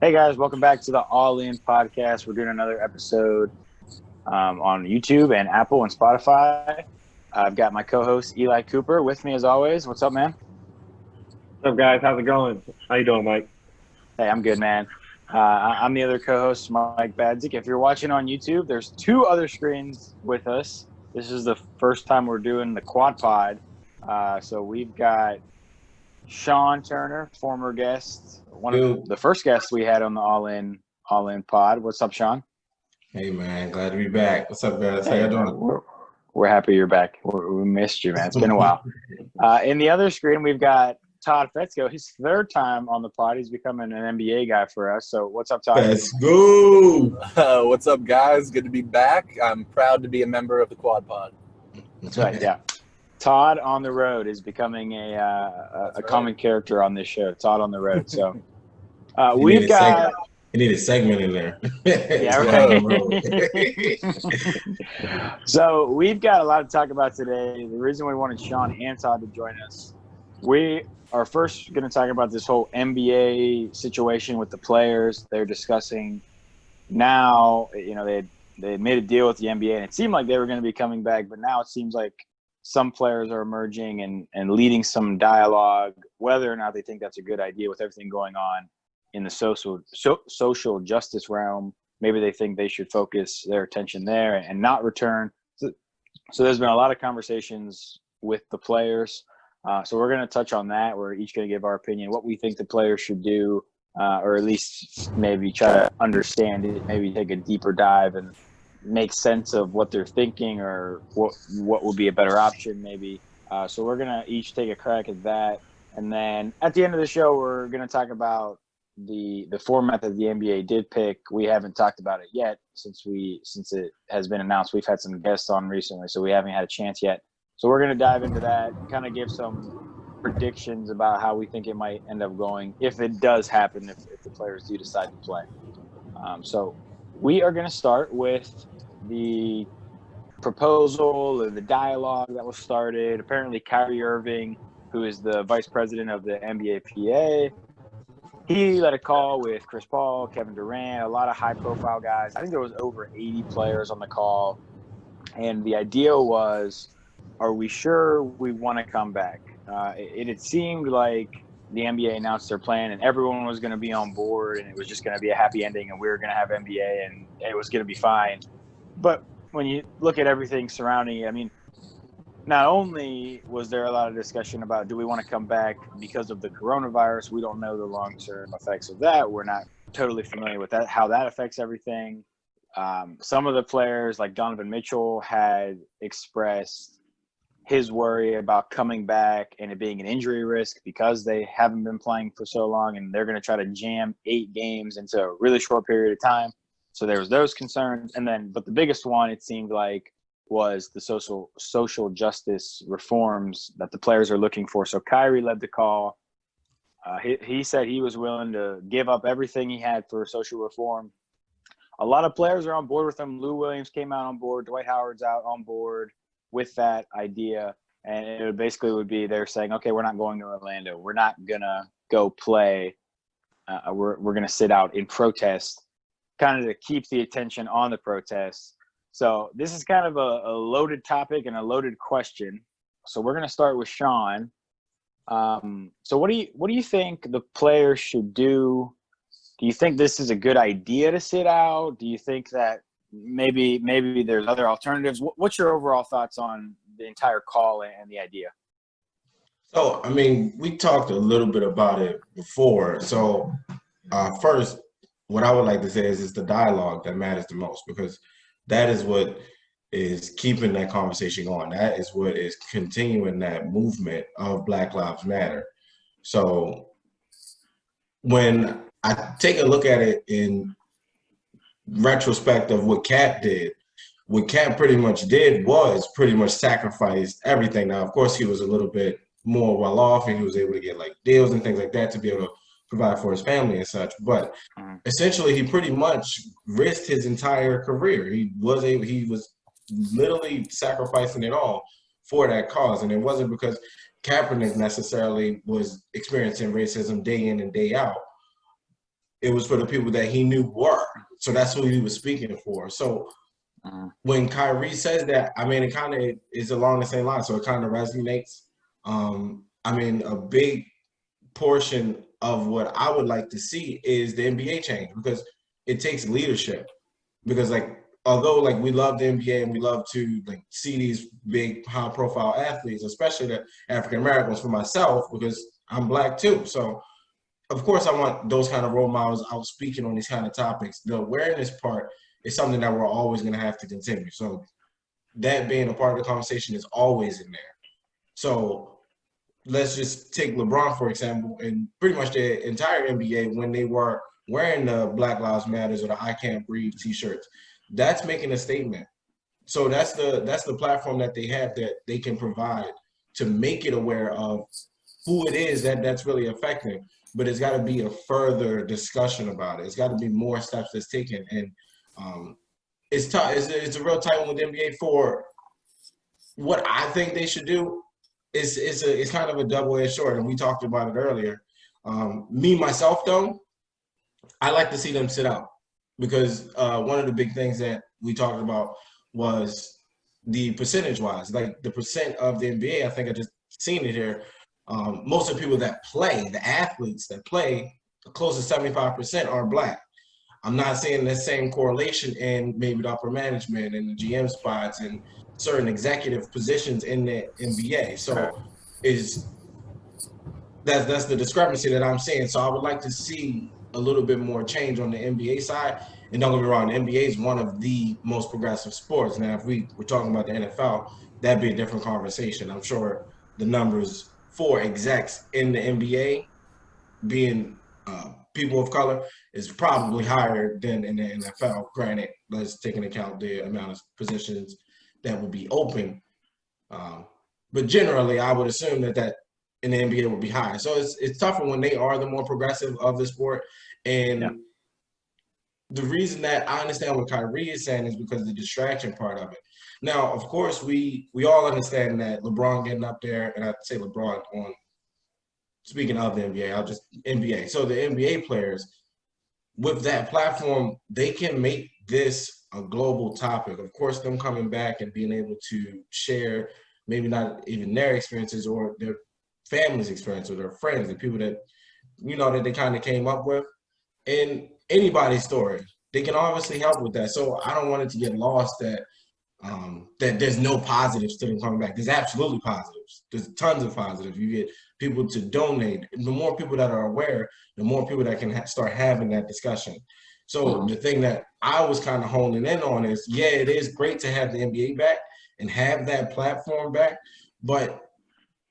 Hey guys, welcome back to the All In podcast. We're doing another episode on YouTube and Apple and Spotify. I've got my co-host Eli Cooper with me as always. What's up, man? What's up, guys? How's it going? How you doing, Mike? Hey, I'm good, man. I'm the other co-host, Mike Badzik. If you're watching on YouTube, there's two other screens with us. This is the first time we're doing the quad pod. So we've got Shawn Turner, former guest, one of Yo. the first guests we had on the All In pod. What's up, Shawn? Hey man, glad to be back. What's up, guys? How Hey, y'all doing? we're happy you're back. We missed you, man. It's been a while. In the other screen, we've got Todd Fetzko. His third time on the pod. He's becoming an NBA guy for us. So what's up, Todd? Let's go. What's up, guys? Good to be back. I'm proud to be a member of the Quad Pod. That's right, yeah. Todd on the road is becoming a common character on this show. Todd on the road. So we've got... You need a segment in there. Yeah, right. So we've got a lot to talk about today. The reason we wanted Shawn and Todd to join us, we are first going to talk about this whole NBA situation with the players. They're discussing now, they made a deal with the NBA, and it seemed like they were going to be coming back, but now it seems like some players are emerging and leading some dialogue, whether or not they think that's a good idea with everything going on in the social justice realm. Maybe they think they should focus their attention there and not return. So there's been a lot of conversations with the players. So we're going to touch on that. We're each going to give our opinion, what we think the players should do, or at least maybe try to understand it, maybe take a deeper dive and make sense of what they're thinking or what would be a better option maybe. So we're going to each take a crack at that. And then at the end of the show, we're going to talk about the format that the NBA did pick. We haven't talked about it yet since it has been announced. We've had some guests on recently, so we haven't had a chance yet. So we're going to dive into that, kind of give some predictions about how we think it might end up going if it does happen, if the players do decide to play. So we are going to start with the proposal and the dialogue that was started. Apparently Kyrie Irving, who is the vice president of the NBA PA, he led a call with Chris Paul, Kevin Durant, a lot of high-profile guys. I think there was over 80 players on the call. And the idea was, are we sure we want to come back? It seemed like the NBA announced their plan and everyone was going to be on board and it was just going to be a happy ending and we were going to have NBA and it was going to be fine. But when you look at everything surrounding it, I mean, not only was there a lot of discussion about do we want to come back because of the coronavirus, we don't know the long-term effects of that. We're not totally familiar with that, how that affects everything. Some of the players like Donovan Mitchell had expressed his worry about coming back and it being an injury risk because they haven't been playing for so long and they're going to try to jam 8 games into a really short period of time. So there was those concerns. But the biggest one, it seemed like, was the social justice reforms that the players are looking for. So Kyrie led the call. He said he was willing to give up everything he had for social reform. A lot of players are on board with him. Lou Williams came out on board. Dwight Howard's out on board with that idea. And it basically would be they're saying, okay, we're not going to Orlando. We're not going to go play. We're going to sit out in protest, kind of to keep the attention on the protests. So this is kind of a loaded topic and a loaded question. So we're going to start with Shawn. So what do you think the players should do? Do you think this is a good idea to sit out? Do you think that maybe there's other alternatives? What's your overall thoughts on the entire call and the idea? So, I mean, we talked a little bit about it before. So, first, what I would like to say is it's the dialogue that matters the most because that is what is keeping that conversation going. That is what is continuing that movement of Black Lives Matter. So when I take a look at it in retrospect of what Cap did, what Cap pretty much did was pretty much sacrifice everything. Now, of course, he was a little bit more well off and he was able to get like deals and things like that to be able to provide for his family and such. But essentially, he pretty much risked his entire career. He was literally sacrificing it all for that cause. And it wasn't because Kaepernick necessarily was experiencing racism day in and day out. It was for the people that he knew were. So that's who he was speaking for. So when Kyrie says that, I mean, it kind of is along the same line. So it kind of resonates. I mean, a big portion of what I would like to see is the NBA change, because it takes leadership. Because although we love the NBA and we love to see these big high profile athletes, especially the African Americans, for myself, because I'm Black too. So of course I want those kind of role models out speaking on these kind of topics. The awareness part is something that we're always going to have to continue. So that being a part of the conversation is always in there. So let's just take LeBron, for example, and pretty much the entire NBA, when they were wearing the Black Lives Matters or the I Can't Breathe t-shirts, that's making a statement. So that's the platform that they have, that they can provide to make it aware of who it is that's really affecting. But it's got to be a further discussion about it. It's got to be more steps that's taken. And it's tough. It's a real tight one with the NBA. For what I think they should do, it's kind of a double-edged sword, and we talked about it earlier. Me, myself, though, I like to see them sit out, because one of the big things that we talked about was the percentage-wise. The percent of the NBA, I think I just seen it here, most of the people that play, the athletes that play, close to 75% are Black. I'm not seeing the same correlation in maybe the upper management and the GM spots and certain executive positions in the NBA. So that's the discrepancy that I'm seeing. So I would like to see a little bit more change on the NBA side. And don't get me wrong, the NBA is one of the most progressive sports. Now, if we were talking about the NFL, that'd be a different conversation. I'm sure the numbers for execs in the NBA being people of color is probably higher than in the NFL. Granted, let's take into account the amount of positions that would be open. But generally, I would assume that in the NBA would be higher. So it's tougher when they are the more progressive of the sport. And the reason that I understand what Kyrie is saying is because of the distraction part of it. Now, of course, we all understand that LeBron getting up there, and I'd say LeBron on, speaking of the NBA, I'll just NBA. So the NBA players, with that platform, they can make this a global topic. Of course, them coming back and being able to share maybe not even their experiences or their family's experience or their friends, the people that, that they kind of came up with, and anybody's story. They can obviously help with that. So I don't want it to get lost that there's no positives to them coming back. There's absolutely positives. There's tons of positives. You get people to donate. The more people that are aware, the more people that can start having that discussion. So the thing that I was kind of honing in on is, it is great to have the NBA back and have that platform back, but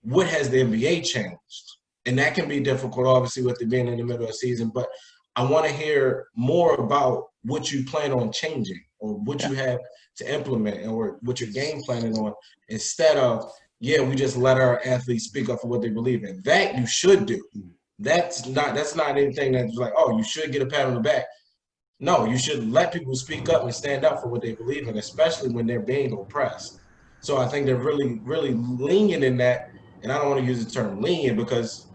what has the NBA changed? And that can be difficult, obviously, with it being in the middle of the season, but I want to hear more about what you plan on changing or what you have to implement or what you're game planning on, instead of, we just let our athletes speak up for what they believe in. That you should do. That's not anything that's like, oh, you should get a pat on the back. No, you should let people speak up and stand up for what they believe in, especially when they're being oppressed. So I think they're really, really lenient in that. And I don't want to use the term lenient because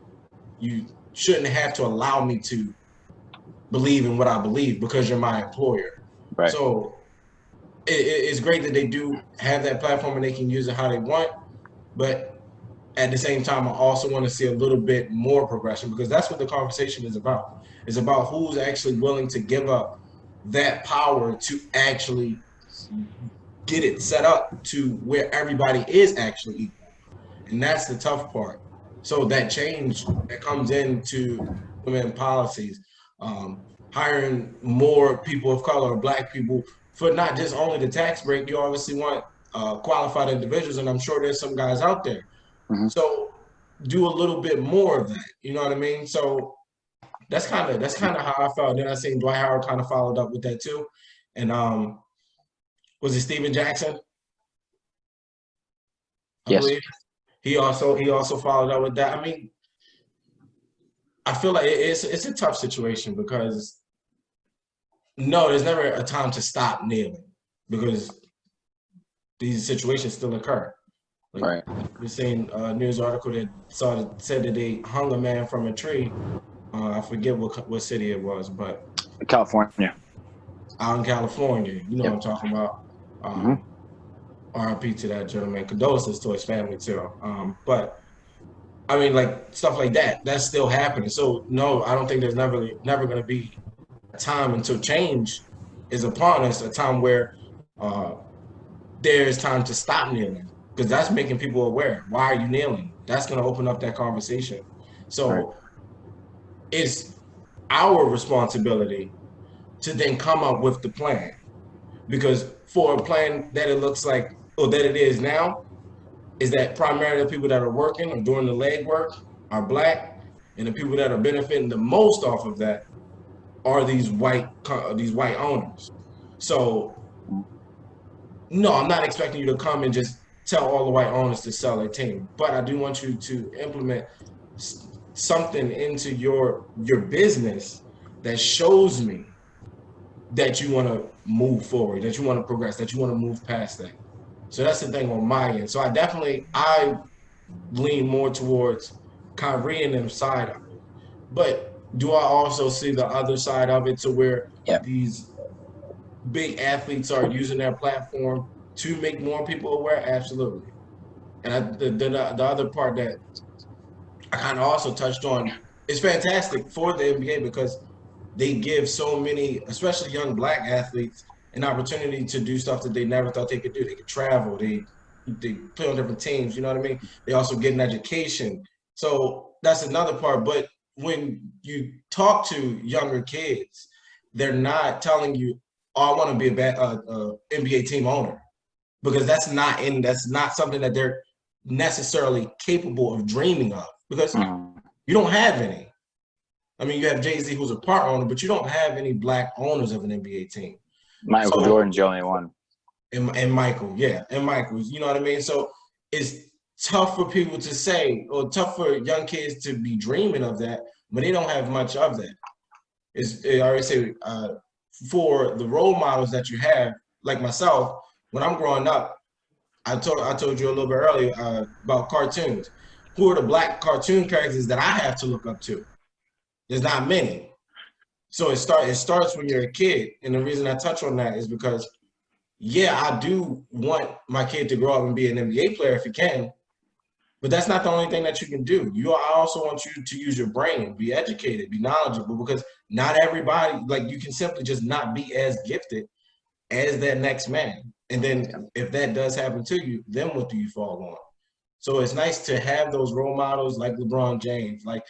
you shouldn't have to allow me to believe in what I believe because you're my employer. Right. So it's great that they do have that platform and they can use it how they want. But at the same time, I also want to see a little bit more progression, because that's what the conversation is about. It's about who's actually willing to give up that power to actually get it set up to where everybody is actually equal. And that's the tough part. So that change that comes into women policies, hiring more people of color or Black people for not just only the tax break. You obviously want qualified individuals, and I'm sure there's some guys out there. So do a little bit more of that. You know what I mean? So that's kind of how I felt. Then I seen Dwight Howard kind of followed up with that too. And was it Steven Jackson? I believe. He also followed up with that. I mean, I feel like it's a tough situation because there's never a time to stop kneeling, because these situations still occur. We're seeing a news article that said that they hung a man from a tree I forget what city it was, but California. out in California. You know what I'm talking about. RIP to that gentleman. Condolences to his family too. But I mean, like stuff like that, that's still happening. So no, I don't think there's never going to be a time until change is upon us, a time where there's time to stop kneeling, because that's making people aware. Why are you kneeling? That's going to open up that conversation. So it's our responsibility to then come up with the plan, because for a plan that it looks like, or that it is now, is that primarily the people that are working or doing the legwork are Black, and the people that are benefiting the most off of that are these white owners. So no, I'm not expecting you to come and just tell all the white owners to sell their team, but I do want you to implement something into your business that shows me that you want to move forward, that you want to progress, that you want to move past that. So that's the thing on my end. So I lean more towards Kyrie and them side of it. But do I also see the other side of it, to where these big athletes are using their platform to make more people aware? Absolutely. And the other part that I kind of also touched on is fantastic for the NBA, because they give so many, especially young Black athletes, an opportunity to do stuff that they never thought they could do. They could travel, they play on different teams, you know what I mean? They also get an education. So that's another part. But when you talk to younger kids, they're not telling you, oh, I want to be a NBA team owner, because that's not something that they're necessarily capable of dreaming of, because you don't have any. I mean, you have Jay-Z, who's a part owner, but you don't have any Black owners of an NBA team. Michael Jordan's the only one. And Michael, you know what I mean? So it's tough for people to say, or tough for young kids to be dreaming of that, but they don't have much of that. I always say, for the role models that you have, like myself, when I'm growing up, I told you a little bit earlier about cartoons. Who are the Black cartoon characters that I have to look up to? There's not many. So it starts when you're a kid. And the reason I touch on that is because, yeah, I do want my kid to grow up and be an NBA player if he can, but that's not the only thing that you can do. I also want you to use your brain, be educated, be knowledgeable, because not everybody, like, you can simply just not be as gifted as that next man. And then if that does happen to you, then what do you fall on? So it's nice to have those role models like LeBron James, like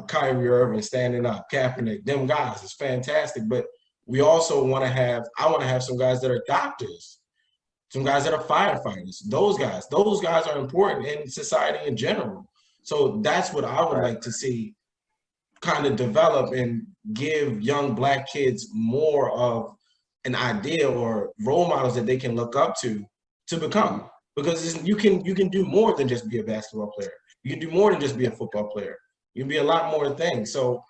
Kyrie Irving standing up, Kaepernick, them guys. It's fantastic. But we also I want to have some guys that are doctors, some guys that are firefighters. Those guys are important in society in general. So that's what I would like to see kind of develop and give young Black kids more of an idea or role models that they can look up to become. Because you can do more than just be a basketball player. You can do more than just be a football player. You can be a lot more things. So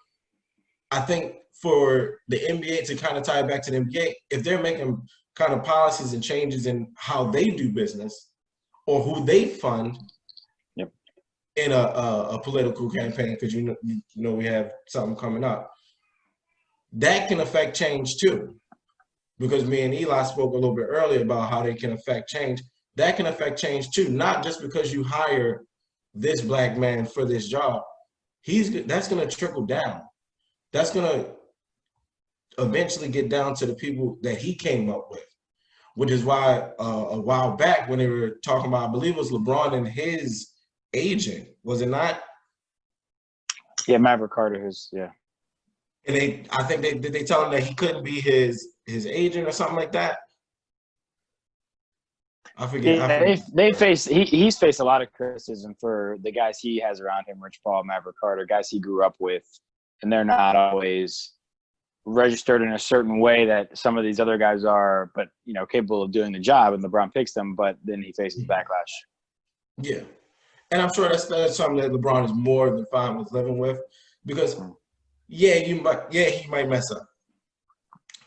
I think for the NBA to kind of tie it back to the NBA, if they're making kind of policies and changes in how they do business or who they fund in a political campaign, because you know we have something coming up, that can affect change too. Because me and Eli spoke a little bit earlier about how they can affect change. That can affect change too, not just because you hire this Black man for this job. That's going to trickle down. That's going to eventually get down to the people that he came up with, which is why a while back when they were talking about, I believe it was LeBron and his agent, was it not? Yeah, Maverick Carter, And I think they tell him that he couldn't be his agent or something like that. I forget. Yeah, he's faced a lot of criticism for the guys he has around him, Rich Paul, Maverick Carter, guys he grew up with, and they're not always registered in a certain way that some of these other guys are, but capable of doing the job. And LeBron picks them, but then he faces backlash. Yeah, and I'm sure that's something that LeBron is more than fine with living with, because he might mess up.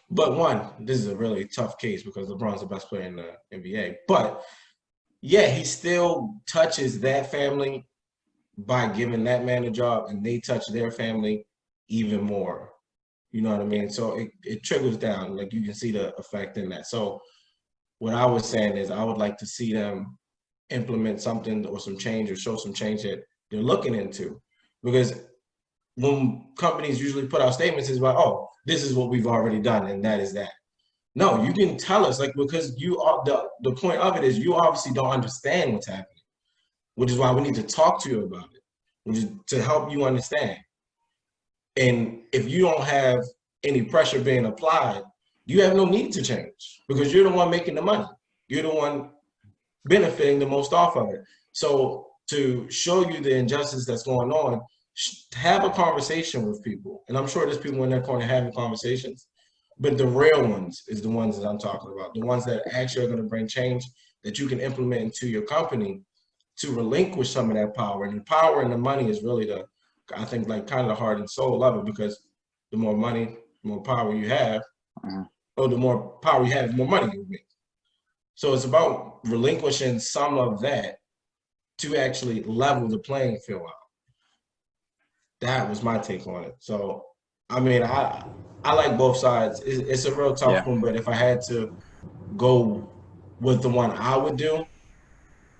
But this is a really tough case because LeBron's the best player in the NBA. But yeah, he still touches that family by giving that man a job, and they touch their family even more. You know what I mean? So it trickles down. Like you can see the effect in that. So what I was saying is I would like to see them implement something or some change or show some change that they're looking into. Because when companies usually put out statements, it's about, oh, this is what we've already done and that is that. No, you can tell us, like, because you are the point of it is you obviously don't understand what's happening, which is why we need to talk to you about it, which is to help you understand. And if you don't have any pressure being applied, you have no need to change because you're the one making the money. You're the one benefiting the most off of it. So to show you the injustice that's going on, have a conversation with people. And I'm sure there's people in that corner having conversations, but the real ones is the ones that I'm talking about, the ones that actually are going to bring change that you can implement into your company to relinquish some of that power. And the power and the money is really I think, like kind of the heart and soul of it, because the more money, the more power you have, or the more power you have, the more money you make. So it's about relinquishing some of that to actually level the playing field out. That was my take on it. So, I mean, I like both sides. It's a real tough one, but if I had to go with the one I would do,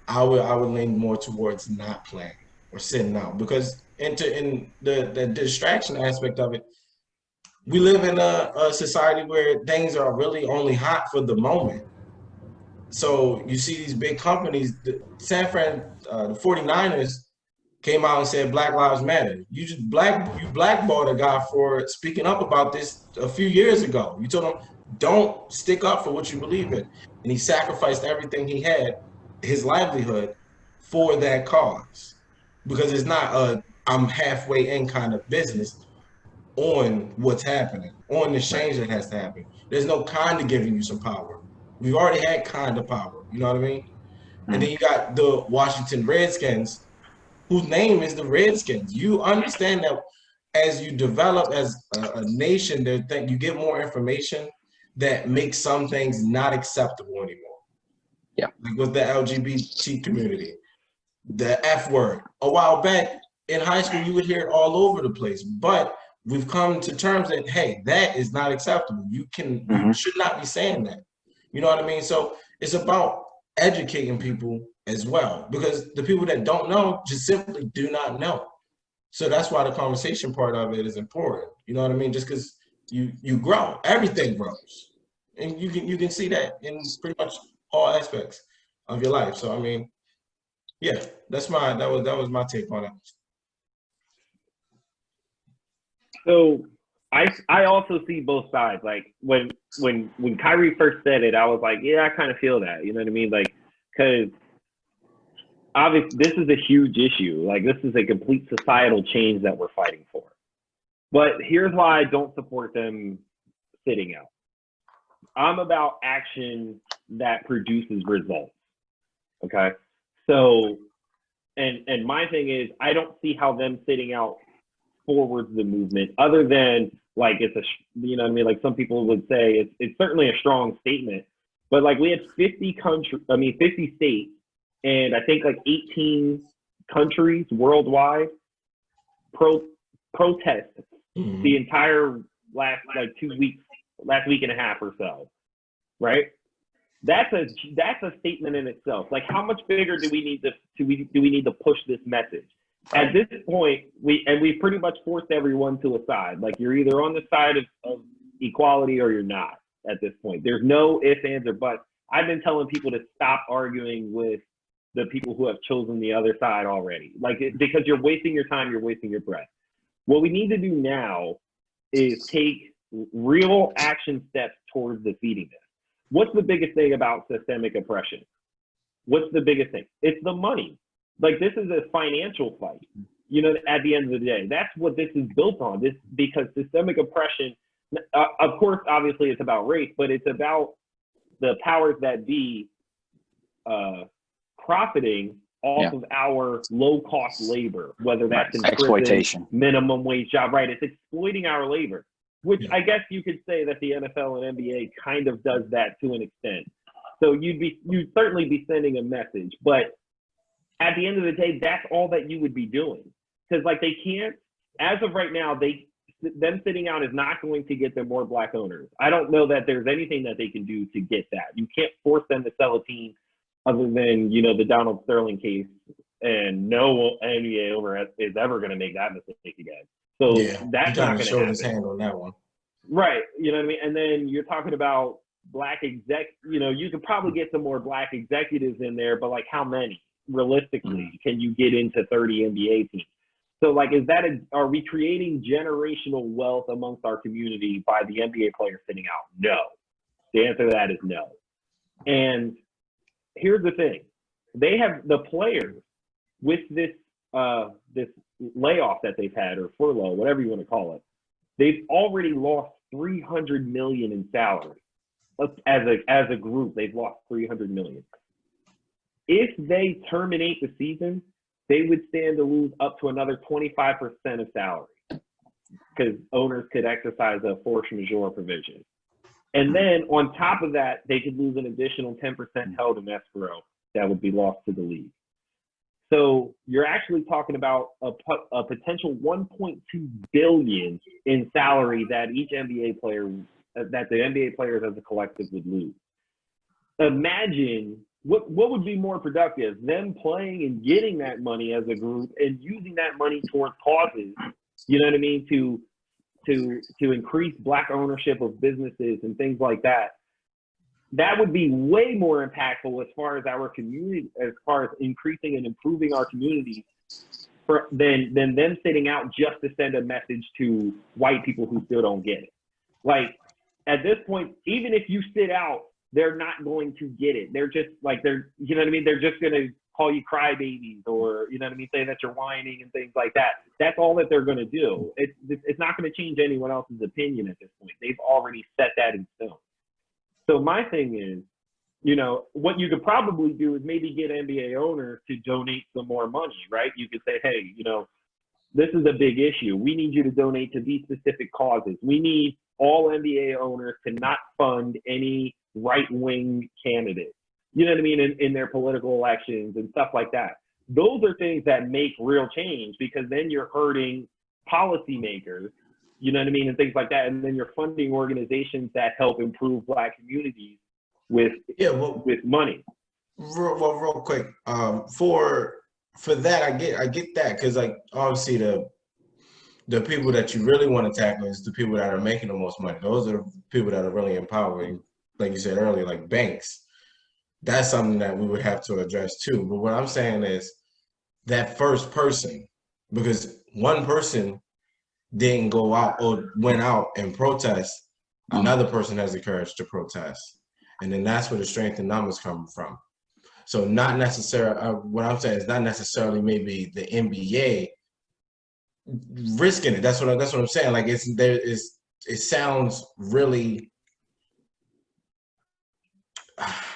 I would lean more towards not playing or sitting out, because in the distraction aspect of it, we live in a society where things are really only hot for the moment. So you see these big companies, the 49ers came out and said Black Lives Matter. You blackballed a guy for speaking up about this a few years ago. You told him, don't stick up for what you believe in. And he sacrificed everything he had, his livelihood, for that cause. Because it's not a I'm halfway in kind of business on what's happening, on the change that has to happen. There's no kind of giving you some power. We've already had kind of power, you know what I mean? And then you got the Washington Redskins, whose name is the Redskins. You understand that as you develop as a nation, you get more information that makes some things not acceptable anymore. Yeah. Like with the LGBT community, the F word. A while back in high school, you would hear it all over the place. But we've come to terms that, hey, that is not acceptable. You should not be saying that. You know what I mean? So it's about educating people as well, because the people that don't know just simply do not know. So that's why the conversation part of it is important. You know what I mean? Just because you grow, everything grows, and you can see that in pretty much all aspects of your life. So I mean, yeah, that was my take on it. So I also see both sides. Like when Kyrie first said it, I was like, yeah, I kind of feel that. You know what I mean? Like, because obviously this is a huge issue. Like, this is a complete societal change that we're fighting for. But here's why I don't support them sitting out. I'm about action that produces results. Okay? So, and my thing is, I don't see how them sitting out forwards the movement, other than like it's you know what I mean? Like some people would say it's certainly a strong statement, but like we had 50 states, and I think like 18 countries worldwide protest the entire last week and a half or so, right? That's a statement in itself. Like, how much bigger do we need to push this message? At this point, we pretty much forced everyone to a side. Like, you're either on the side of equality or you're not at this point. There's no ifs, ands, or buts. I've been telling people to stop arguing with the people who have chosen the other side already. Like, because you're wasting your time, you're wasting your breath. What we need to do now is take real action steps towards defeating this. What's the biggest thing about systemic oppression? What's the biggest thing? It's the money. Like, this is a financial fight, you know, at the end of the day. That's what this is built on. Because systemic oppression, of course, obviously it's about race, but it's about the powers that be profiting off of our low-cost labor, whether that's in exploitation, prison, minimum wage job, right? It's exploiting our labor, which I guess you could say that the NFL and NBA kind of does that to an extent. So you'd certainly be sending a message, but at the end of the day, that's all that you would be doing. Because, like, they can't, as of right now, them sitting out is not going to get them more black owners. I don't know that there's anything that they can do to get that. You can't force them to sell a team other than, the Donald Sterling case, and no NBA owner is ever going to make that mistake again. So that's not going to happen. His hand on that one. Right. You know what I mean? And then you're talking about black you could probably get some more black executives in there, but like how many realistically can you get into 30 NBA teams? So like, are we creating generational wealth amongst our community by the NBA players sitting out? No. The answer to that is no. And here's the thing. They have the players with this layoff that they've had, or furlough, whatever you want to call it. They've already lost $300 million in salary. As a group, they've lost $300 million. If they terminate the season, they would stand to lose up to another 25% of salary, because owners could exercise a force majeure provision. And then on top of that, they could lose an additional 10% held in escrow that would be lost to the league. So you're actually talking about a potential $1.2 billion in salary that each NBA player, that the NBA players as a collective would lose. Imagine what would be more productive, them playing and getting that money as a group and using that money towards causes, you know what I mean, to increase black ownership of businesses and things like that. That would be way more impactful as far as our community, as far as increasing and improving our community, than them sitting out just to send a message to white people who still don't get it. Like, at this point, even if you sit out, they're not going to get it. They're just like, you know what I mean? They're just going to call you crybabies, or, you know what I mean, say that you're whining and things like that. That's all that they're going to do. It's not going to change anyone else's opinion at this point. They've already set that in stone. So my thing is, what you could probably do is maybe get NBA owners to donate some more money, right? You could say, hey, this is a big issue. We need you to donate to these specific causes. We need all NBA owners to not fund any right-wing candidates, you know what I mean, in their political elections and stuff like that. Those are things that make real change, because then you're hurting policymakers, you know what I mean, and things like that. And then you're funding organizations that help improve black communities with money. Real quick, for that, I get that, because like obviously the people that you really want to tackle is the people that are making the most money. Those are the people that are really empowering, like you said earlier, like banks. That's something that we would have to address too. But what I'm saying is that first person, because one person didn't go out or went out and protest, another person has the courage to protest. And then that's where the strength in numbers come from. So not necessarily, what I'm saying is not necessarily maybe the NBA risking it. That's what I'm saying. Like it sounds really,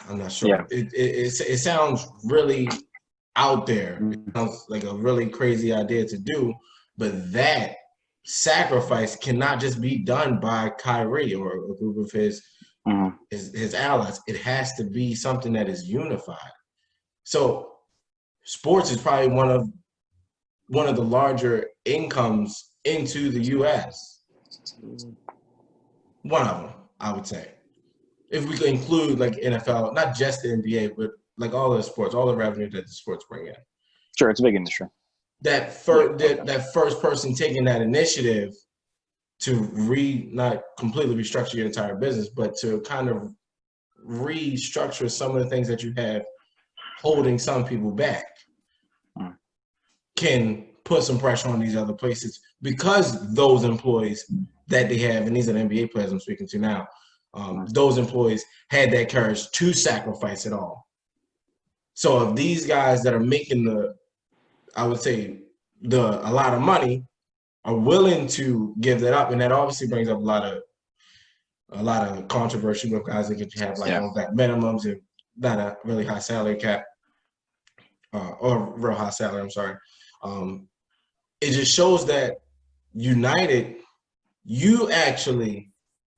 I'm not sure. Yeah. It sounds really out there. It sounds like a really crazy idea to do, but that sacrifice cannot just be done by Kyrie or a group of his allies. It has to be something that is unified. So sports is probably one of the larger incomes into the U.S. One of them, I would say. If we could include like NFL, not just the NBA, but like all the sports, all the revenue that the sports bring in. Sure, it's a big industry. That first person taking that initiative to not completely restructure your entire business, but to kind of restructure some of the things that you have holding some people back, can put some pressure on these other places, because those employees that they have, and these are the NBA players I'm speaking to now, those employees had that courage to sacrifice it all. So if these guys that are making a lot of money are willing to give that up, and that obviously brings up a lot of controversy with guys that get to have on that minimums and not a really high salary cap, or real high salary. I'm sorry. It just shows that United, you actually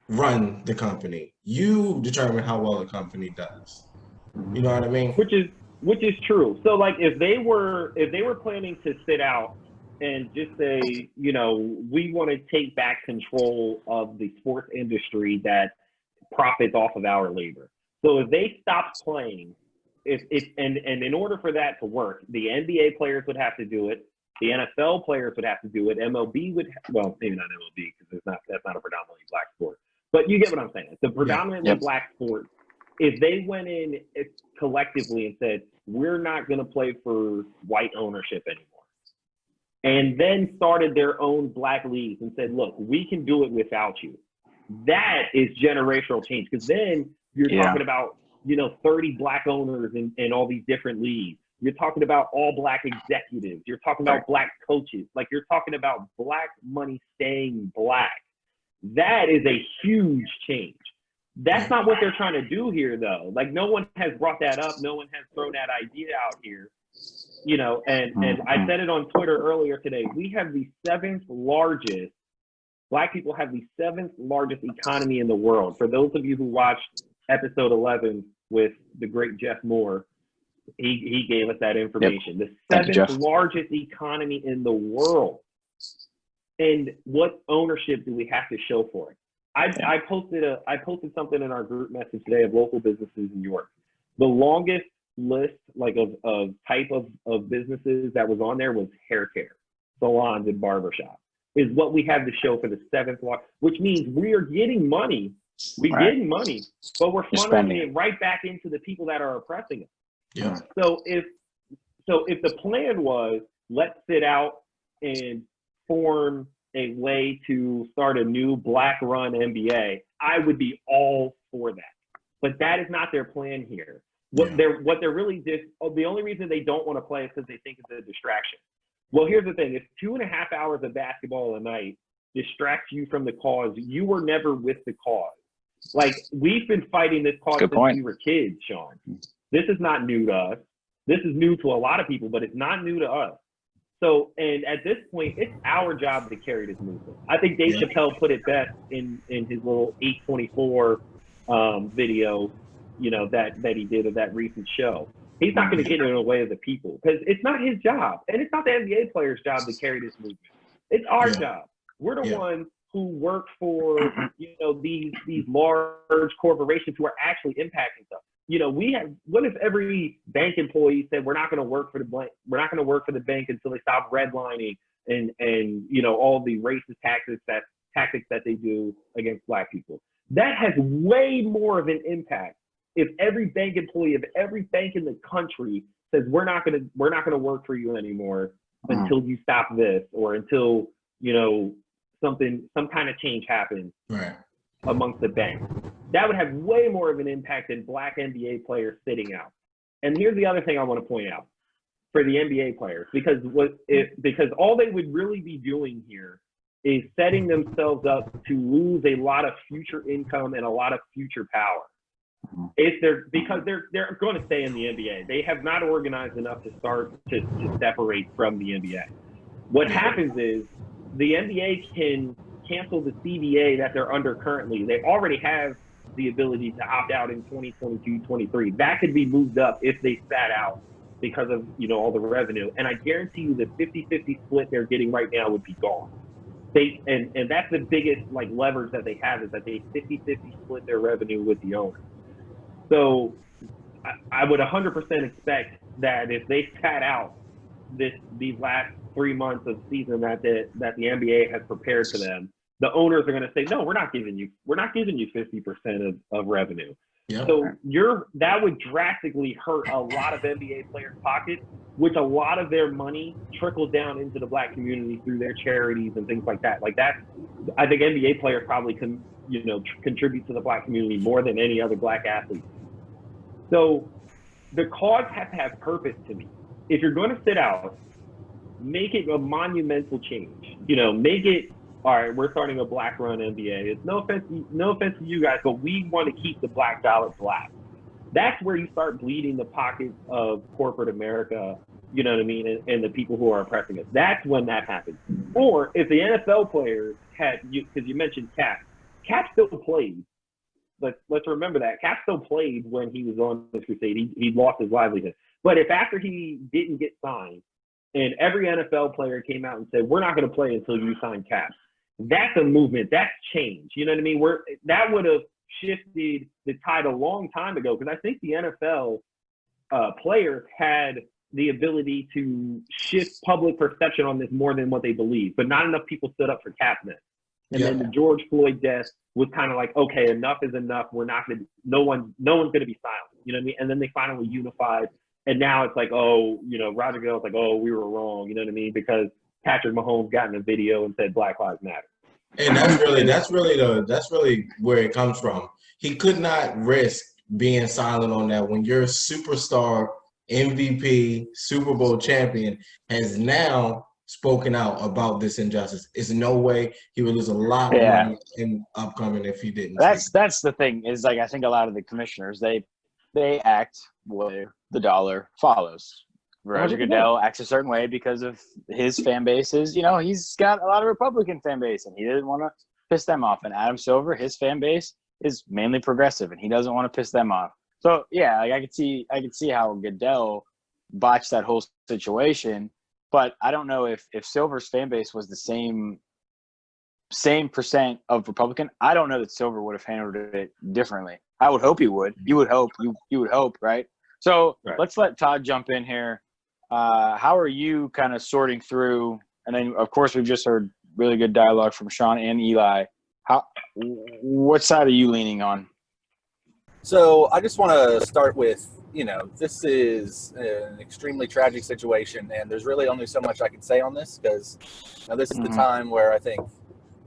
run the company. You determine how well the company does. You know what I mean? Which is true. So like if they were planning to sit out and just say, we want to take back control of the sports industry that profits off of our labor. So if they stop playing, and in order for that to work, the NBA players would have to do it. The NFL players would have to do it. MLB would, well, maybe not MLB because that's not a predominantly black sport. But you get what I'm saying. It's a predominantly black sport. If they went in collectively and said, we're not going to play for white ownership anymore, and then started their own black leagues and said, look, we can do it without you. That is generational change, because then you're talking about, 30 black owners in all these different leagues. You're talking about all black executives. You're talking about black coaches. Like, you're talking about black money staying black. That is a huge change. That's not what they're trying to do here, though. Like, no one has brought that up. No one has thrown that idea out here. And I said it on Twitter earlier today. We have the black people have the seventh largest economy in the world. For those of you who watched episode 11 with the great Jeff Moore, he gave us that information. The seventh largest economy in the world. And what ownership do we have to show for it? I posted something in our group message today of local businesses in New York. The longest list of type of businesses that was on there was hair care, salons, and barbershop is what we have to show for the seventh largest, which means we are getting money. We're getting money, but we're funneling it right back into the people that are oppressing us. Yeah. So if the plan was, let's sit out and form a way to start a new black-run NBA, I would be all for that. But that is not their plan here. What they're really the only reason they don't want to play is because they think it's a distraction. Well, here's the thing: if 2.5 hours of basketball a night distracts you from the cause, you were never with the cause. Like, we've been fighting this cause since we were kids, Shawn. This is not new to us. This is new to a lot of people, but it's not new to us. So, and at this point, it's our job to carry this movement. I think Dave Chappelle put it best in his little 824 video, that he did of that recent show. He's not going to get in the way of the people, because it's not his job, and it's not the NBA players' job to carry this movement. It's our job. We're the ones who work for these large corporations who are actually impacting stuff. What if every bank employee said, we're not going to work for the bank until they stop redlining and all the racist tactics that they do against black people? That has way more of an impact if every bank employee of every bank in the country says, we're not going to work for you anymore until you stop this, or until some kind of change happens amongst the banks. That would have way more of an impact than black NBA players sitting out. And here's the other thing I want to point out for the NBA players, because all they would really be doing here is setting themselves up to lose a lot of future income and a lot of future power. Because they're going to stay in the NBA. They have not organized enough to start to separate from the NBA. What happens is the NBA can cancel the CBA that they're under currently. They already have the ability to opt out in 2022-23. That could be moved up if they sat out because of all the revenue. And I guarantee you the 50-50 split they're getting right now would be gone. And that's the biggest leverage that they have, is that they 50-50 split their revenue with the owner. So I would 100% expect that if they sat out these last 3 months of season that the NBA has prepared for them, the owners are going to say, no, we're not giving you 50% of revenue. Yeah. So that would drastically hurt a lot of NBA players' pockets, which a lot of their money trickles down into the black community through their charities and things like that. I think NBA players probably contribute to the black community more than any other black athlete. So the cause has to have purpose to me. If you're going to sit out, make it a monumental change. Make it, all right, we're starting a black-run NBA. It's no offense to you guys, but we want to keep the black dollar black. That's where you start bleeding the pockets of corporate America, you know what I mean, and the people who are oppressing us. That's when that happens. Or if the NFL players because you mentioned Cap still played. Let's remember that. Cap still played when he was on this crusade. He lost his livelihood. But if after he didn't get signed, and every NFL player came out and said, we're not going to play until you sign cap. That's a movement. That's change. You know what I mean? That would have shifted the tide a long time ago, because I think the NFL players had the ability to shift public perception on this more than what they believe, but not enough people stood up for Kaepernick. And then the George Floyd death was kind of like, okay, enough is enough. We're not going to, no one's going to be silent. You know what I mean? And then they finally unified. And now it's like, oh, you know, Roger Goodell's like, oh, we were wrong. You know what I mean? Because Patrick Mahomes got in a video and said Black Lives Matter. And that's really where it comes from. He could not risk being silent on that when your superstar MVP Super Bowl champion has now spoken out about this injustice. There's no way he would lose a lot of money in upcoming if he didn't. That's the thing, is like, I think a lot of the commissioners, they act where the dollar follows. Roger Goodell acts a certain way because of his fan bases. You know, he's got a lot of Republican fan base, and he didn't want to piss them off. And Adam Silver, his fan base is mainly progressive, and he doesn't want to piss them off. So yeah, like I could see how Goodell botched that whole situation. But I don't know if Silver's fan base was the same percent of Republican. I don't know that Silver would have handled it differently. I would hope he would. You would hope. You would hope, right? So Let's let Todd jump in here. How are you kind of sorting through? And then, of course, we've just heard really good dialogue from Shawn and Eli. What side are you leaning on? So I just want to start with, you know, this is an extremely tragic situation, and there's really only so much I can say on this, because this is the time where I think,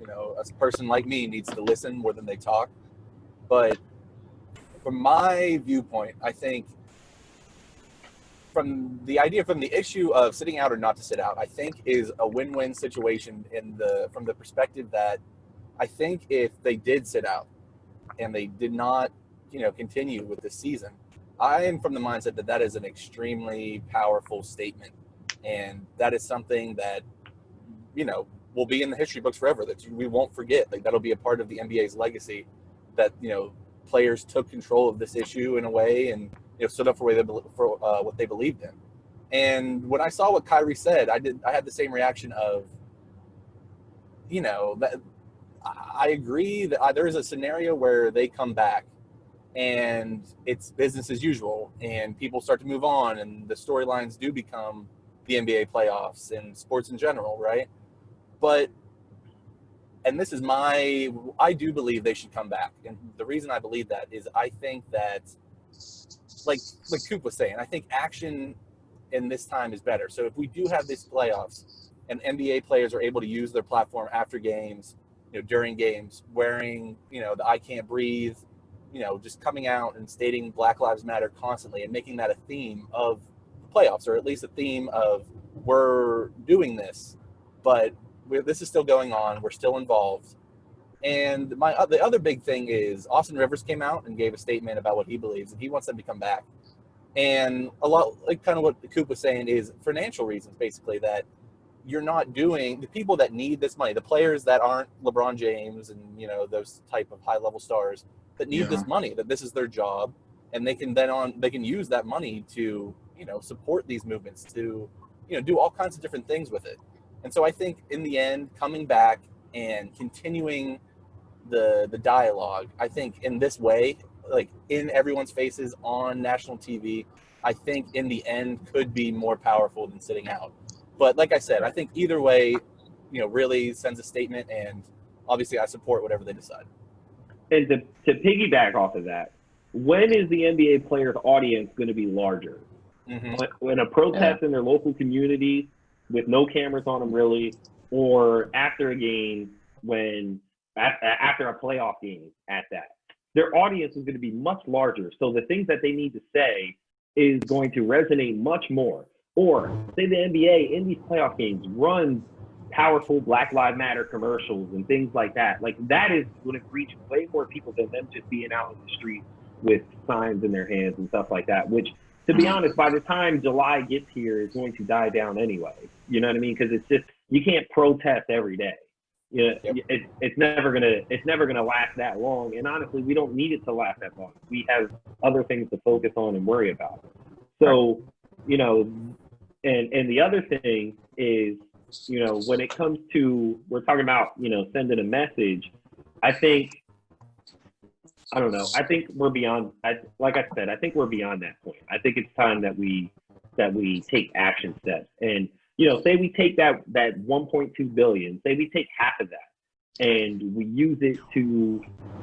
you know, a person like me needs to listen more than they talk. But from my viewpoint, I think from the issue of sitting out or not to sit out, I think is a win-win situation from the perspective that I think if they did sit out and they did not, you know, continue with the season, I am from the mindset that is an extremely powerful statement, and that is something that, you know, will be in the history books forever, that we won't forget. Like, that'll be a part of the NBA's legacy, that, you know, players took control of this issue in a way and, you know, stood up for what they believed in. And when I saw what Kyrie said, I had the same reaction of, you know, that I agree that there is a scenario where they come back and it's business as usual, and people start to move on, and the storylines do become the NBA playoffs and sports in general, right? But, and this is I do believe they should come back. And the reason I believe that is I think that, like Coop was saying, I think action in this time is better. So if we do have these playoffs and NBA players are able to use their platform after games, you know, during games, wearing, you know, the I Can't Breathe, you know, just coming out and stating Black Lives Matter constantly and making that a theme of the playoffs, or at least a theme of, we're doing this, but this is still going on. We're still involved. And the other big thing is Austin Rivers came out and gave a statement about what he believes, and he wants them to come back. And a lot, like kind of what Coop was saying, is financial reasons, basically, that you're not doing, the people that need this money, the players that aren't LeBron James and, you know, those type of high level stars that need this money, that this is their job, and they can use that money to, you know, support these movements, to, you know, do all kinds of different things with it. And so I think in the end, coming back and continuing the dialogue, I think in this way, like in everyone's faces on national TV, I think in the end could be more powerful than sitting out. But like I said, I think either way, you know, really sends a statement, and obviously I support whatever they decide. And to piggyback off of that, when is the NBA players' audience going to be larger? When a protest in their local community with no cameras on them, really, or after a game, after a playoff game at that, their audience is going to be much larger. So the things that they need to say is going to resonate much more. Or say the NBA in these playoff games runs powerful Black Lives Matter commercials and things like that. Like, that is going to reach way more people than them just being out in the street with signs in their hands and stuff like that, which, to be honest, by the time July gets here, is going to die down anyway. You know what I mean? Because it's just, you can't protest every day. You know, it's never gonna last that long. And honestly, we don't need it to last that long. We have other things to focus on and worry about. So, you know, And the other thing is, you know, when it comes to, we're talking about, you know, sending a message, I don't know. I think we're beyond, like I said, I think we're beyond that point. I think it's time that we take action steps. And, you know, say we take that 1.2 billion, say we take half of that and we use it to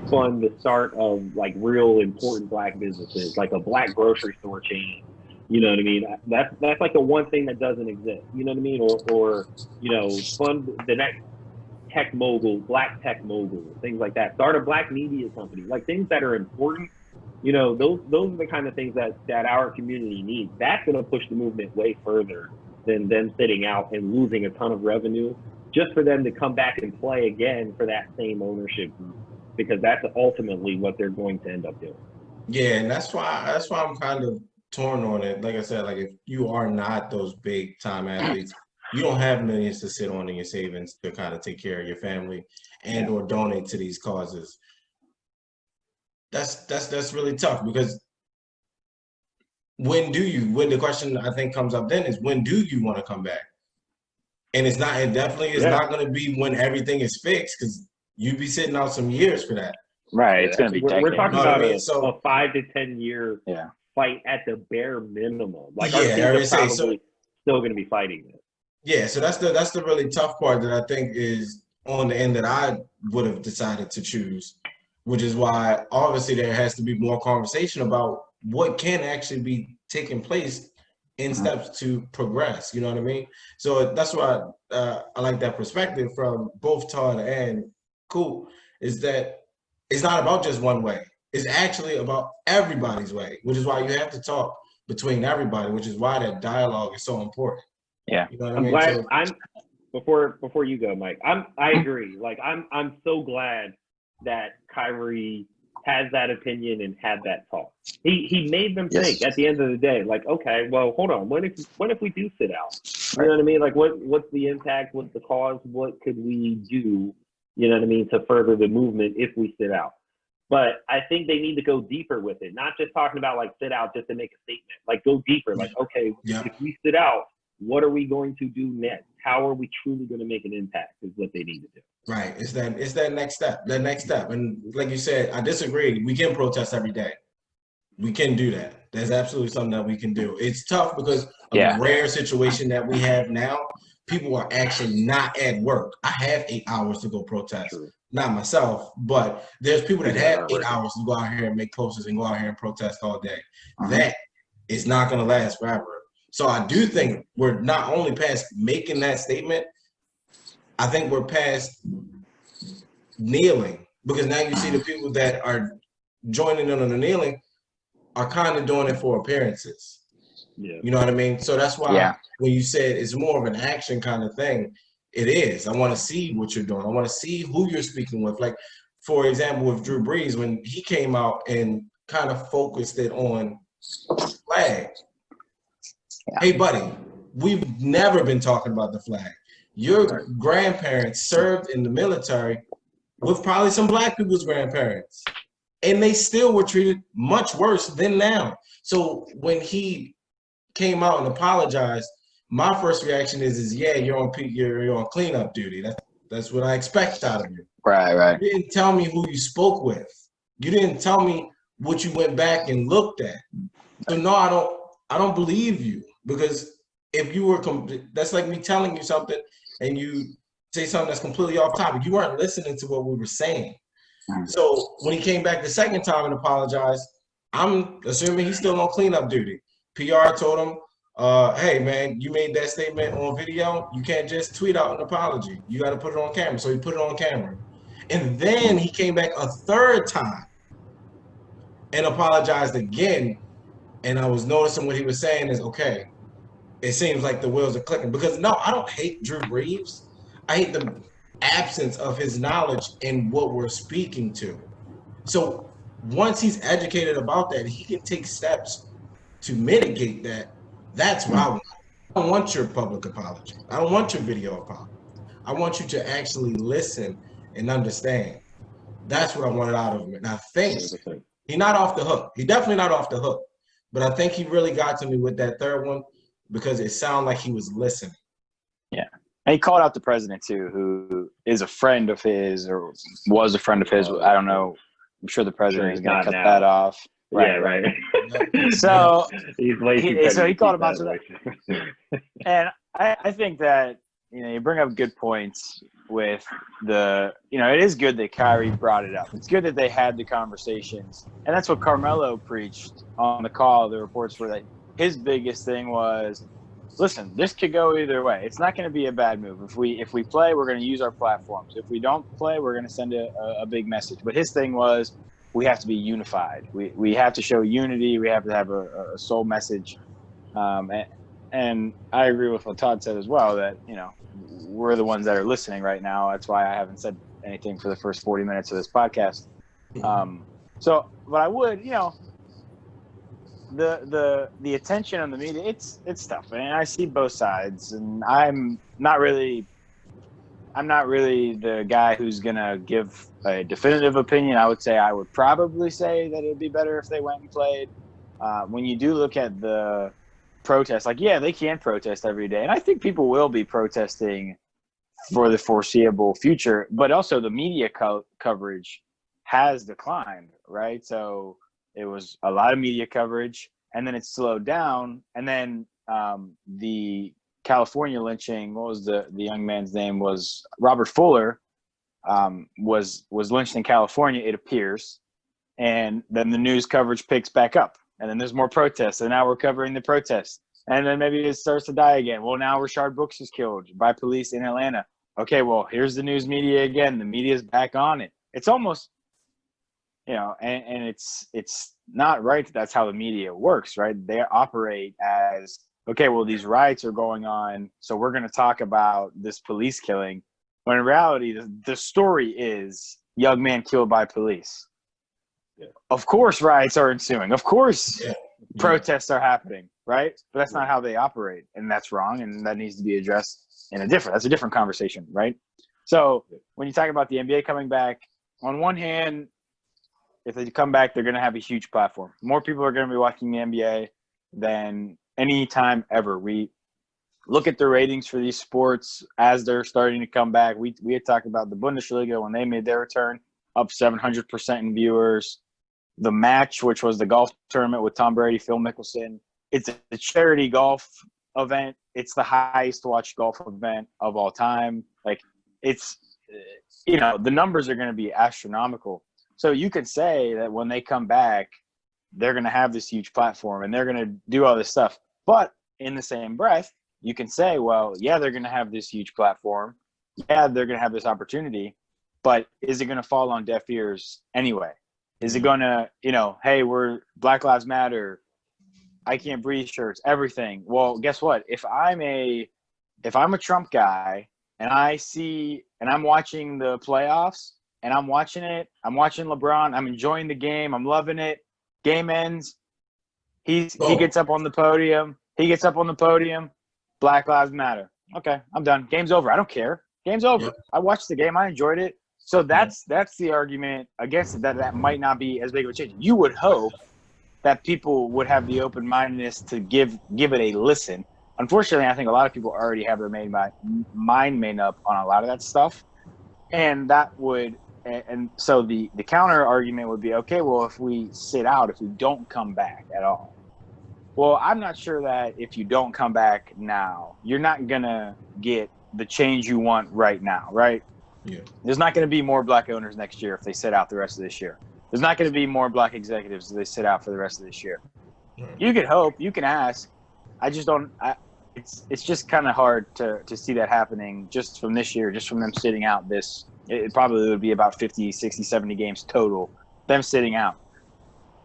fund the start of like real important Black businesses, like a Black grocery store chain. You know what I mean? That's like the one thing that doesn't exist. You know what I mean? Or you know, fund the next tech mogul, Black tech mogul, things like that. Start a Black media company, like things that are important. You know, those are the kind of things that our community needs. That's going to push the movement way further than them sitting out and losing a ton of revenue just for them to come back and play again for that same ownership group, because that's ultimately what they're going to end up doing. Yeah, and that's why I'm kind of torn on it. Like I said, like if you are not those big time athletes, you don't have millions to sit on in your savings to kind of take care of your family and or donate to these causes. That's really tough, because when the question I think comes up then is, when do you want to come back? And it definitely is not going to be when everything is fixed, because you'd be sitting out some years for that. Right, it's going to be decades. We're talking about a 5 to 10 year fight at the bare minimum. Like our teams are probably still going to be fighting it. Yeah, so that's the really tough part that I think is on the end that I would have decided to choose, which is why obviously there has to be more conversation about what can actually be taking place in steps to progress. You know what I mean? So that's why I like that perspective from both Todd and Cool, is that it's not about just one way. It's actually about everybody's way, which is why you have to talk between everybody, which is why that dialogue is so important. Yeah. You know what I I'm mean? glad before you go, Mike. I agree. Like I'm so glad that Kyrie has that opinion and had that talk. He made them think at the end of the day, like, okay, well, hold on. What if we do sit out? You know what I mean? Like what's the impact? What's the cause? What could we do? You know what I mean, to further the movement if we sit out? But I think they need to go deeper with it, not just talking about like sit out just to make a statement. Like go deeper. Like, okay, if we sit out, what are we going to do next? How are we truly going to make an impact is what they need to do. Right. It's that next step. And like you said, I disagree. We can protest every day. We can do that. There's absolutely something that we can do. It's tough because of the rare situation that we have now. People are actually not at work. I have 8 hours to go protest. True. Not myself, but there's people that have 8 hours to go out here and make posters and go out here and protest all day. That is not going to last forever. So I do think we're not only past making that statement, I think we're past kneeling, because now you see the people that are joining in on the kneeling are kind of doing it for appearances. Yeah. You know what I mean? So that's why when you said it's more of an action kind of thing, it is. I want to see what you're doing. I want to see who you're speaking with. Like, for example, with Drew Brees, when he came out and kind of focused it on flag. Yeah. Hey, buddy, we've never been talking about the flag. Your grandparents served in the military with probably some Black people's grandparents, and they still were treated much worse than now. So when he came out and apologized, my first reaction is you're on cleanup duty. That's what I expect out of you. Right. You didn't tell me who you spoke with. You didn't tell me what you went back and looked at. So no, I don't believe you, because if you were that's like me telling you something and you say something that's completely off topic. You weren't listening to what we were saying. So when he came back the second time and apologized, I'm assuming he's still on cleanup duty. PR told him, hey, man, you made that statement on video. You can't just tweet out an apology. You got to put it on camera. So he put it on camera. And then he came back a third time and apologized again. And I was noticing what he was saying is, okay, it seems like the wheels are clicking. Because, no, I don't hate Drew Brees. I hate the absence of his knowledge in what we're speaking to. So once he's educated about that, he can take steps to mitigate that. That's what I want. I don't want your public apology. I don't want your video apology. I want you to actually listen and understand. That's what I wanted out of him. And I think he's not off the hook. He's definitely not off the hook. But I think he really got to me with that third one, because it sounded like he was listening. Yeah. And he called out the president, too, who is a friend of his or was a friend of his. I don't know. I'm sure the president is going to cut that off. Right, right. So he's way too he called him out to that. And I think that, you bring up good points with it is good that Kyrie brought it up. It's good that they had the conversations. And that's what Carmelo preached on the call. The reports were that his biggest thing was, listen, this could go either way. It's not going to be a bad move. If we play, we're going to use our platforms. If we don't play, we're going to send a big message. But his thing was, we have to be unified. We have to show unity. We have to have a sole message. And I agree with what Todd said as well, that, we're the ones that are listening right now. That's why I haven't said anything for the first 40 minutes of this podcast. But I would, the attention on the media, it's tough. And I see both sides, and I'm not really the guy who's going to give a definitive opinion. I would probably say that it would be better if they went and played. When you do look at the protests, they can protest every day. And I think people will be protesting for the foreseeable future. But also the media coverage has declined, right? So it was a lot of media coverage, and then it slowed down. And then the California lynching, what was the young man's name, was Robert Fuller, was lynched in California, it appears. And then the news coverage picks back up, and then there's more protests, and now we're covering the protests. And then maybe it starts to die again. Well, now Rashard Brooks is killed by police in Atlanta. Okay, well, here's the news media again. The media's back on it. It's almost, and it's not right that that's how the media works, right? They operate as, okay, well, these riots are going on, so we're going to talk about this police killing. When in reality, the story is young man killed by police. Yeah. Of course, riots are ensuing. Of course, protests are happening, right? But that's not how they operate, and that's wrong, and that needs to be addressed that's a different conversation, right? So when you talk about the NBA coming back, on one hand, if they come back, they're going to have a huge platform. More people are going to be watching the NBA than any time ever. We look at the ratings for these sports as they're starting to come back. We had talked about the Bundesliga when they made their return, up 700% in viewers. The Match, which was the golf tournament with Tom Brady, Phil Mickelson. It's a charity golf event. It's the highest watched golf event of all time. It's, the numbers are going to be astronomical. So you could say that when they come back, they're going to have this huge platform and they're going to do all this stuff. But in the same breath, you can say, well, yeah, they're going to have this huge platform. Yeah, they're going to have this opportunity. But is it going to fall on deaf ears anyway? Is it going to, hey, we're Black Lives Matter, I can't breathe shirts, everything. Well, guess what? If I'm a Trump guy and I'm watching the playoffs and I'm watching LeBron, I'm enjoying the game, I'm loving it. Game ends. He gets up on the podium. Black Lives Matter. Okay, I'm done. Game's over. I don't care. Game's over. Yep. I watched the game. I enjoyed it. So that's the argument against it, that might not be as big of a change. You would hope that people would have the open-mindedness to give it a listen. Unfortunately, I think a lot of people already have their mind made up on a lot of that stuff. And so the counter argument would be, okay, well, if we sit out, if we don't come back at all. Well, I'm not sure that if you don't come back now, you're not going to get the change you want right now, right? Yeah. There's not going to be more black owners next year if they sit out the rest of this year. There's not going to be more black executives if they sit out for the rest of this year. You can hope, you can ask. I just don't. It's just kind of hard to see that happening just from this year, just from them sitting out this. It probably would be about 50, 60, 70 games total, them sitting out.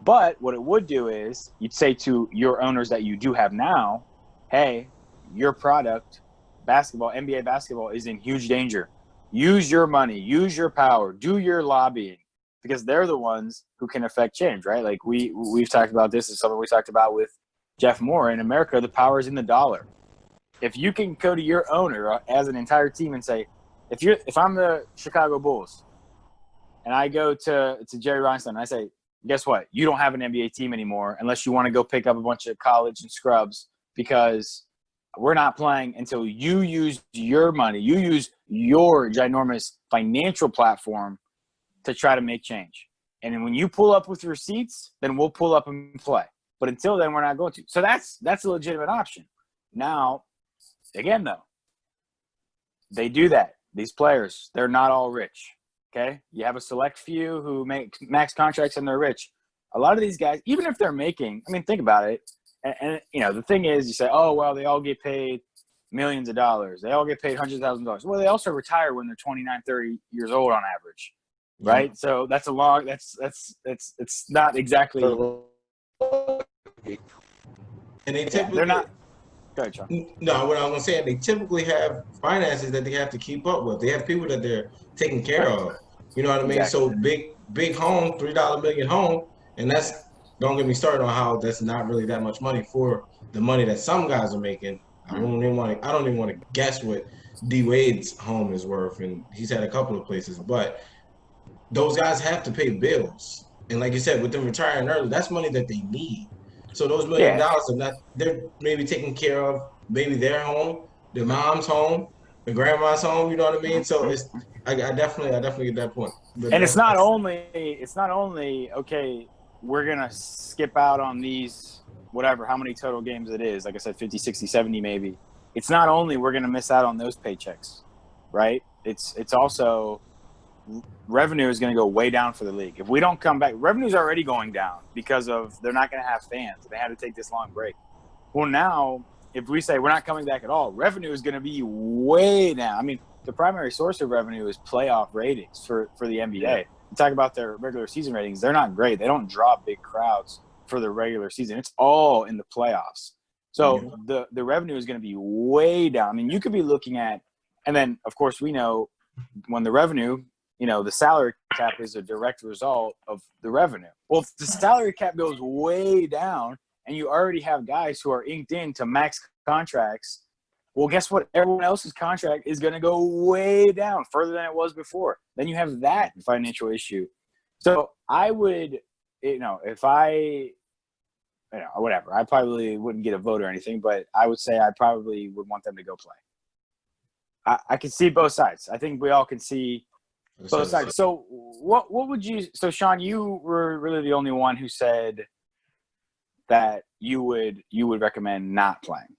But what it would do is you'd say to your owners that you do have now, hey, your product, basketball, NBA basketball, is in huge danger. Use your money, use your power, do your lobbying, because they're the ones who can affect change, right? Like we've talked about this. Is something we talked about with Jeff Moore. In America, the power is in the dollar. If you can go to your owner as an entire team and say, if I'm the Chicago Bulls and I go to Jerry Reinstein and I say, guess what? You don't have an NBA team anymore unless you want to go pick up a bunch of college and scrubs because we're not playing until you use your money. You use your ginormous financial platform to try to make change. And when you pull up with receipts, then we'll pull up and play. But until then, we're not going to. So that's a legitimate option. Now, again, though, they do that. These players, they're not all rich, okay? You have a select few who make max contracts and they're rich. A lot of these guys, even if they're making, I mean, think about it. And you know, the thing is, you say, oh, well, they all get paid millions of dollars. They all get paid $100,000. Well, they also retire when they're 29, 30 years old on average, right? So that's a long, it's not exactly. And they typically, they're not. Go ahead, Sean. No, what I'm gonna say, they typically have finances that they have to keep up with. They have people that they're taking care of. You know what I mean? Exactly. So big home, $3 million home, and that's, don't get me started on how that's not really that much money for the money that some guys are making. I don't even want to guess what D Wade's home is worth, and he's had a couple of places, but those guys have to pay bills. And like you said, with them retiring early, that's money that they need. So those $1 million are not, they're maybe taking care of maybe their home, their mom's home, their grandma's home, you know what I mean? So it's, I definitely get that point. But and it's not only okay, we're going to skip out on these, whatever, how many total games it is. Like I said, 50, 60, 70 maybe. It's not only we're going to miss out on those paychecks, right? It's also revenue is going to go way down for the league. If we don't come back, revenue's already going down because of they're not going to have fans. They had to take this long break. Well, now, if we say we're not coming back at all, revenue is going to be way down. I mean, the primary source of revenue is playoff ratings for the NBA. Yeah. You talk about their regular season ratings. They're not great. They don't draw big crowds for the regular season. It's all in the playoffs. So the revenue is going to be way down. I mean, you could be looking at, and then, of course, we know when the revenue, you know, the salary cap is a direct result of the revenue. Well, if the salary cap goes way down and you already have guys who are inked into max contracts, well, guess what? Everyone else's contract is going to go way down, further than it was before. Then you have that financial issue. So I would, you know, if I, you know, whatever, I probably wouldn't get a vote or anything, but I would say I probably would want them to go play. I can see both sides. I think we all can see both sides. So what would you – so, Sean, you were really the only one who said that you would recommend not playing.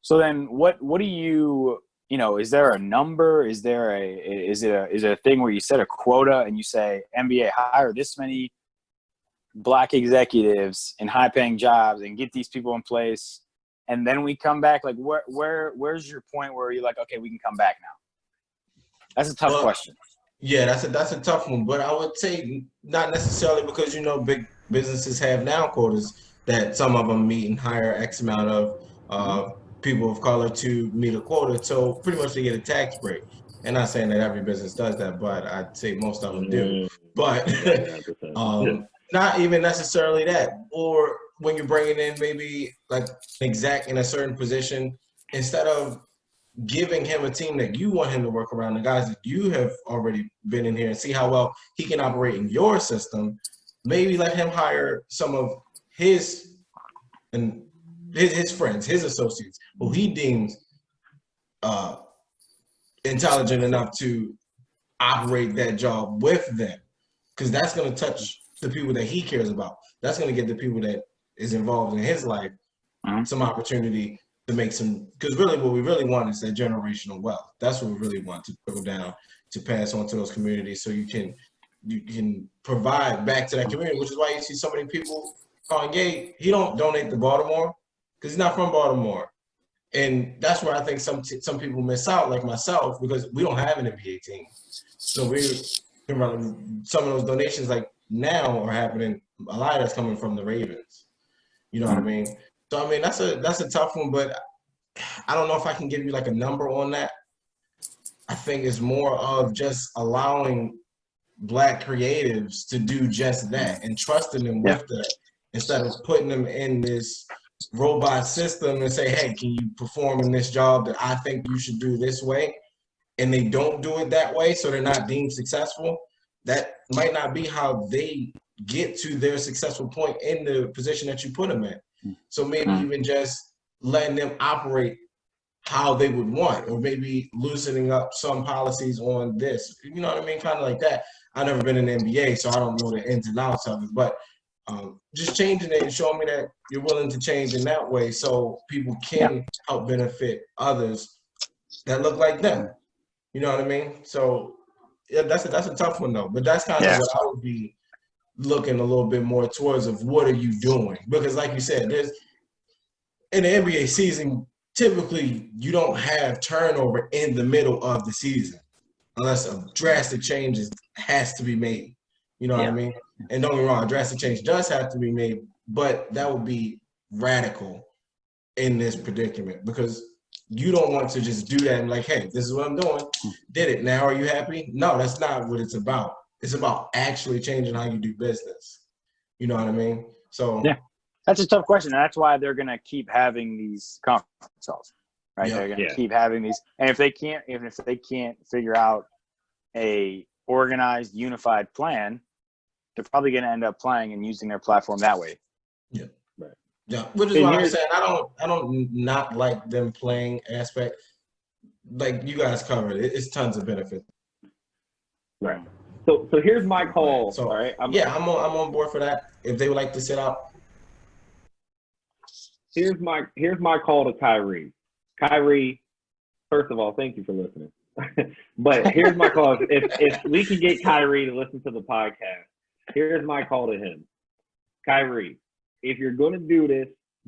So then what do you – you know, is there a number? Is it a thing where you set a quota and you say, NBA, hire this many black executives in high-paying jobs and get these people in place, and then we come back? Like, where's your point where you're like, okay, we can come back now? That's a tough question. Yeah, that's a tough one. But I would say not necessarily, because, you know, big businesses have now quotas that some of them meet and hire X amount of people of color to meet a quota. So pretty much they get a tax break. And not saying that every business does that, but I'd say most of them do. But not even necessarily that. Or when you're bringing in maybe like an exec in a certain position, instead of giving him a team that you want him to work around, the guys that you have already been in here, and see how well he can operate in your system, maybe let him hire some of his friends, his associates, who he deems intelligent enough to operate that job with them, because that's going to touch the people that he cares about. That's going to get the people that is involved in his life some opportunity to make some, because really what we really want is that generational wealth. That's what we really want to trickle down, to pass on to those communities, so you can provide back to that community, which is why you see so many people calling Gabe. He don't donate to Baltimore because he's not from Baltimore. And that's where I think some people miss out, like myself, because we don't have an NBA team. So some of those donations like now are happening, a lot of that's coming from the Ravens. You know what I mean? So I mean that's a tough one, but I don't know if I can give you like a number on that. I think it's more of just allowing black creatives to do just that and trusting them with that, instead of putting them in this robot system and say, hey, can you perform in this job that I think you should do this way? And they don't do it that way, so they're not deemed successful. That might not be how they get to their successful point in the position that you put them in. So maybe even just letting them operate how they would want, or maybe loosening up some policies on this. You know what I mean? Kind of like that. I've never been in the NBA, so I don't know the ins and outs of it, but just changing it and showing me that you're willing to change in that way so people can help benefit others that look like them. You know what I mean? So yeah, that's a tough one though. But that's kind of what I would be looking a little bit more towards of what are you doing? Because like you said, there's in the NBA season, typically you don't have turnover in the middle of the season unless a drastic change has to be made. You know what I mean? And don't get me wrong, a drastic change does have to be made, but that would be radical in this predicament because you don't want to just do that and like, hey, this is what I'm doing. Did it. Now are you happy? No, that's not what it's about. It's about actually changing how you do business. You know what I mean? So that's a tough question. And that's why they're gonna keep having these conference calls. Right? They're gonna keep having these. And if they can't figure out a organized, unified plan, they're probably going to end up playing and using their platform that way. Yeah, right. Yeah, which is why I'm saying I don't not like them playing aspect. Like you guys covered, it's tons of benefit. Right. So here's my call. So, all right. I'm on board for that. If they would like to sit out. Here's my call to Kyrie. Kyrie, first of all, thank you for listening. But here's my call. If we can get Kyrie to listen to the podcast, here's my call to him. Kyrie, if you're going to do this,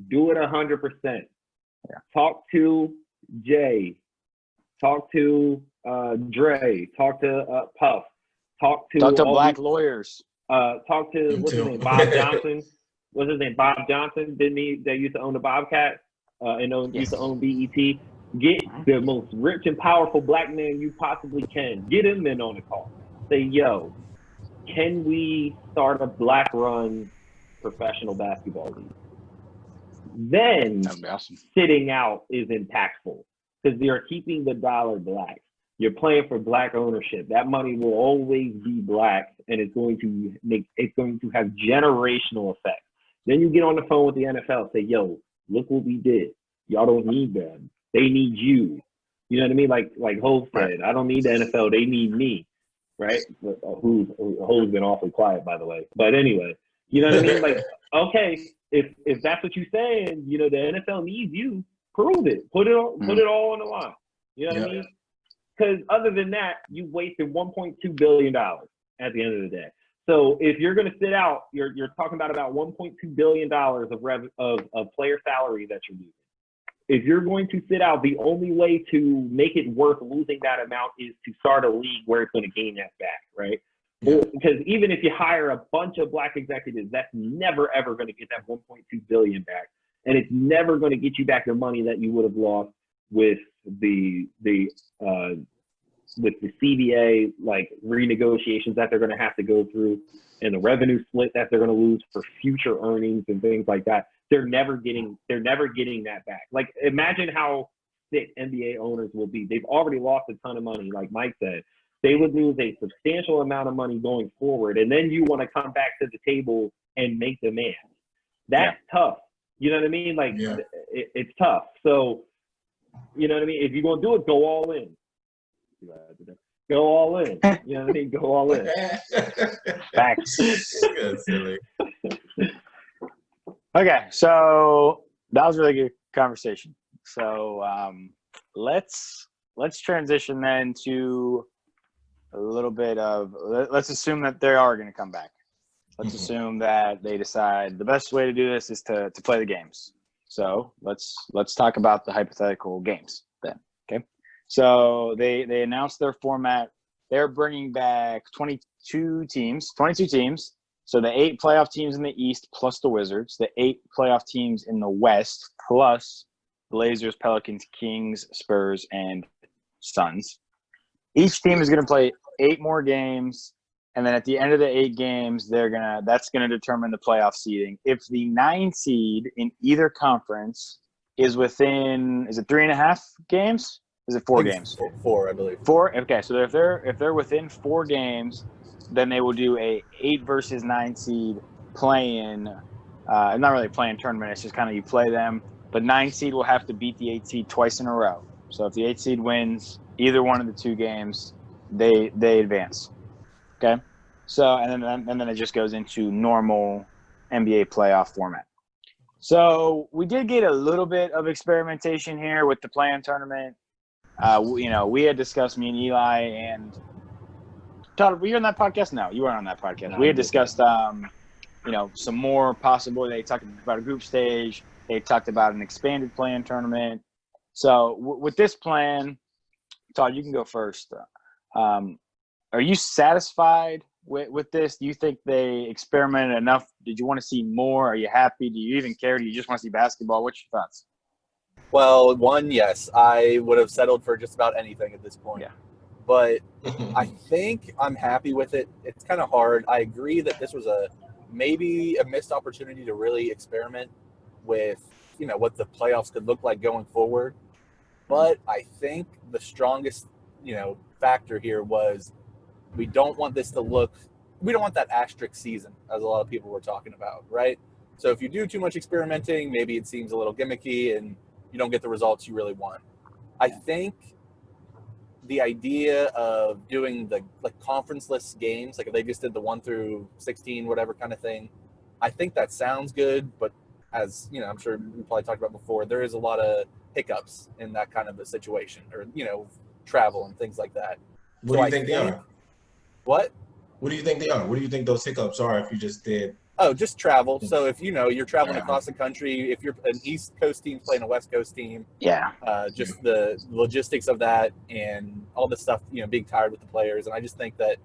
do it 100%. Yeah. Talk to Jay. Talk to Dre. Talk to Puff. Talk to black lawyers. Talk to what's his name, Bob Johnson. What's his name, Bob Johnson? Didn't he? That used to own the Bobcat and used to own BET. Get the most rich and powerful black man you possibly can. Get him in on the call. Say, yo, can we start a black-run professional basketball league? Then sitting out is impactful because they are keeping the dollar black. You're playing for black ownership. That money will always be black, and it's going to have generational effects. Then you get on the phone with the NFL, say, yo, look what we did. Y'all don't need them. They need you. You know what I mean? Like Hov said, I don't need the NFL. They need me, right? Hov's been awfully quiet, by the way. But anyway, you know what I mean? Like, okay, if that's what you're saying, you know, the NFL needs you. Prove it. Put it all on the line. You know what I mean? Because other than that, you wasted $1.2 billion at the end of the day. So if you're going to sit out, you're talking about $1.2 billion of player salary that you're losing. If you're going to sit out, the only way to make it worth losing that amount is to start a league where it's going to gain that back, right? Yeah. Because even if you hire a bunch of black executives, that's never ever going to get that $1.2 billion back, and it's never going to get you back the money that you would have lost with the CBA like renegotiations that they're going to have to go through, and the revenue split that they're going to lose for future earnings and things like that. They're never getting that back. Like, imagine how sick NBA owners will be. They've already lost a ton of money, like Mike said. They would lose a substantial amount of money going forward, and then you want to come back to the table and make demands. That's tough. You know what I mean? Like, it's tough. So, you know what I mean? If you're going to do it, go all in. Go all in. You know what I mean? Go all in. Facts. Good, silly. Okay, so that was a really good conversation. So let's transition then to a little bit of let's assume that they are going to come back. Let's assume that they decide the best way to do this is to play the games. So let's talk about the hypothetical games then. Okay, so they announced their format. They're bringing back 22 teams. So the 8 playoff teams in the East plus the Wizards, the 8 playoff teams in the West plus Blazers, Pelicans, Kings, Spurs, and Suns. Each team is going to play 8 more games, and then at the end of the 8 games, that's going to determine the playoff seeding. If the 9 seed in either conference is within, is it 3.5 games? Is it 4 games? 4, I believe. 4. Okay, so if they're within 4 games, then they will do a 8 versus 9 seed play-in. Not really a play-in tournament. It's just kind of you play them. But 9 seed will have to beat the 8 seed twice in a row. So if the 8 seed wins either one of the 2 games, they advance. Okay? So and then it just goes into normal NBA playoff format. So we did get a little bit of experimentation here with the play-in tournament. We had discussed, me and Eli and Todd, were you on that podcast? No, you weren't on that podcast. No, We had discussed, some more possible. They talked about a group stage. They talked about an expanded play-in tournament. So with this plan, Todd, you can go first. Are you satisfied with this? Do you think they experimented enough? Did you want to see more? Are you happy? Do you even care? Do you just want to see basketball? What's your thoughts? Well, one, yes, I would have settled for just about anything at this point. Yeah. But I think I'm happy with it. It's kind of hard. I agree that this was maybe a missed opportunity to really experiment with, what the playoffs could look like going forward. But I think the strongest, factor here was we don't want that asterisk season, as a lot of people were talking about, right? So if you do too much experimenting, maybe it seems a little gimmicky and you don't get the results you really want. I think the idea of doing the conference-less games, like if they just did the 1 through 16, whatever kind of thing, I think that sounds good. But as I'm sure we probably talked about before, there is a lot of hiccups in that kind of a situation, or travel and things like that. What do you think they are? What? What do you think they are? What do you think those hiccups are if you just did? Oh, just travel. So if you're traveling across the country, if you're an East Coast team playing a West Coast team, just the logistics of that and all the stuff, being tired with the players. And I just think that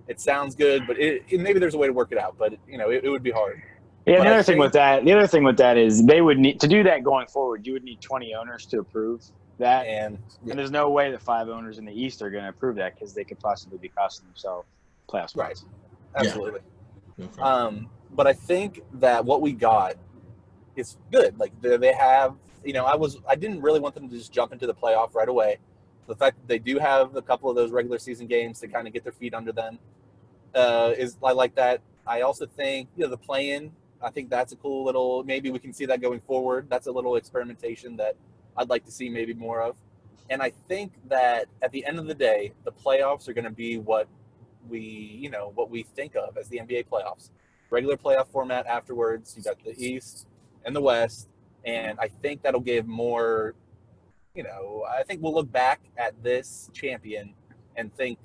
it sounds good, but maybe there's a way to work it out. But it would be hard. Yeah, the other thing with that is they would need to do that going forward. You would need 20 owners to approve that, and there's no way that 5 owners in the East are going to approve that because they could possibly be costing themselves playoff spots. Right. Absolutely. Yeah. Okay. But I think that what we got is good. Like they have, I didn't really want them to just jump into the playoff right away. The fact that they do have a couple of those regular season games to kind of get their feet under them I like that. I also think, the play-in, I think that's a cool little, maybe we can see that going forward. That's a little experimentation that I'd like to see maybe more of. And I think that at the end of the day, the playoffs are going to be what we think of as the NBA playoffs. Regular playoff format afterwards. You got the East and the West, and I think that'll give more. I think we'll look back at this champion and think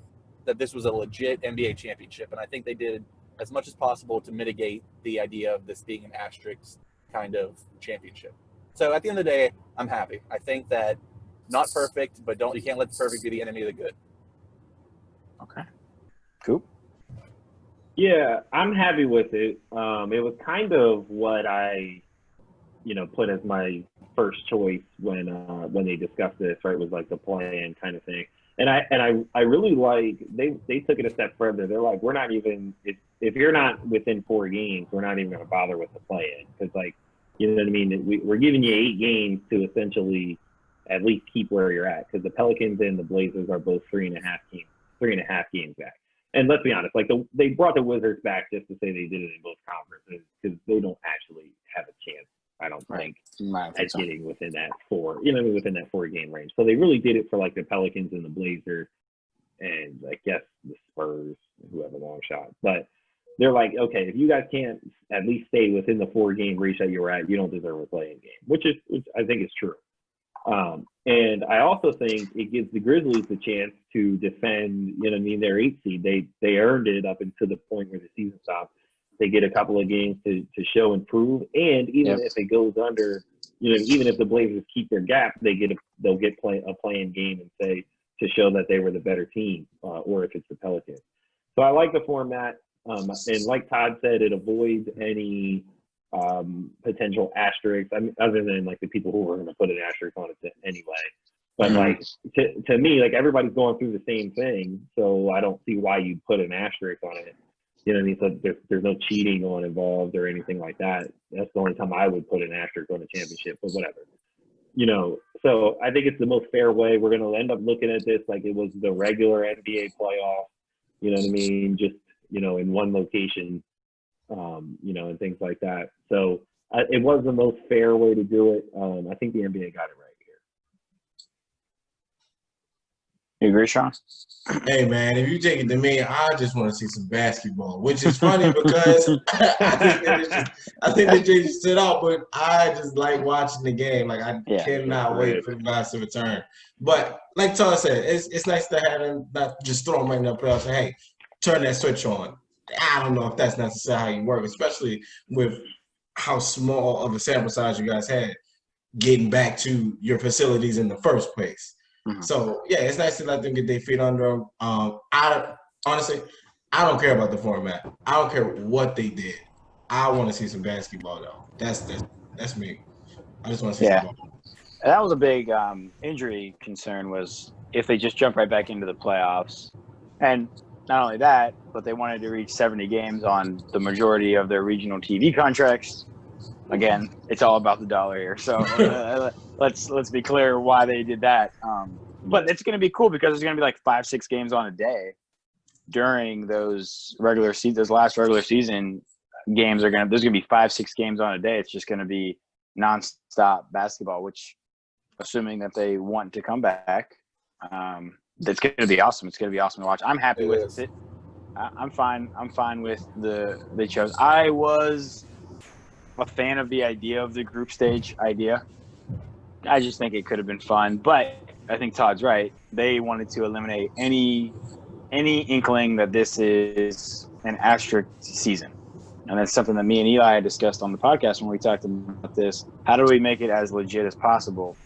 that this was a legit NBA championship, and I think they did as much as possible to mitigate the idea of this being an asterisk kind of championship. So at the end of the day, I'm happy. I think that not perfect, but you can't let the perfect be the enemy of the good. Okay. Cool. Yeah, I'm happy with it. It was kind of what I, put as my first choice when they discussed this. Right, it was like the plan kind of thing, and I really like they took it a step further. They're like, we're not even if you're not within 4 games, we're not even going to bother with the play-in because you know what I mean. We're giving you 8 games to essentially at least keep where you're at because the Pelicans and the Blazers are both 3.5 games back. And let's be honest, they brought the Wizards back just to say they did it in both conferences because they don't actually have a chance, I don't think, at getting within that 4-game range. So they really did it for the Pelicans and the Blazers and I guess the Spurs, who have a long shot. But they're like, okay, if you guys can't at least stay within the 4-game reach that you're at, you don't deserve a play-in game, which I think is true. And I also think it gives the Grizzlies a chance to defend, their 8 seed. They earned it up until the point where the season stopped. They get a couple of games to show and prove. And even if it goes under, even if the Blazers keep their gap, they'll get a play-in game and say to show that they were the better team, or if it's the Pelicans. So I like the format. And like Todd said, it avoids any potential asterisks. I mean, other than the people who are going to put an asterisk on it anyway. But to me, everybody's going through the same thing, so I don't see why you put an asterisk on it. You know what I mean? So there's no cheating involved or anything like that. That's the only time I would put an asterisk on a championship, but whatever. So I think it's the most fair way. We're going to end up looking at this like it was the regular NBA playoff. You know what I mean? Just in one location. And things like that. So it was the most fair way to do it. I think the NBA got it right here. You agree, Shawn? Hey man, if you take it to me, I just want to see some basketball, which is funny because I think they just stood out, but I just like watching the game. Like I cannot wait for the guys to return. But like Todd said, it's nice to have him not just throw him right in the playoffs and hey, turn that switch on. I don't know if that's necessarily how you work, especially with how small of a sample size you guys had getting back to your facilities in the first place. So yeah, it's nice to let them get their feet under them. Honestly, I don't care about the format. I don't care what they did. I want to see some basketball though. That's me. I just want to see some ball. That was a big injury concern was if they just jump right back into the playoffs, and not only that, but they wanted to reach 70 games on the majority of their regional TV contracts. Again, it's all about the dollar here. So let's be clear why they did that. But it's going to be cool because there's going to be like 5-6 games on a day during those last regular season games. There's going to be 5-6 games on a day. It's just going to be nonstop basketball, which, assuming that they want to come back, that's going to be awesome. It's going to be awesome to watch. I'm happy with it. I'm fine. I'm fine with the chose. I was a fan of the idea of the group stage idea. I just think it could have been fun, but I think Todd's right. They wanted to eliminate any inkling that this is an asterisk season. And that's something that me and Eli had discussed on the podcast when we talked about this. How do we make it as legit as possible?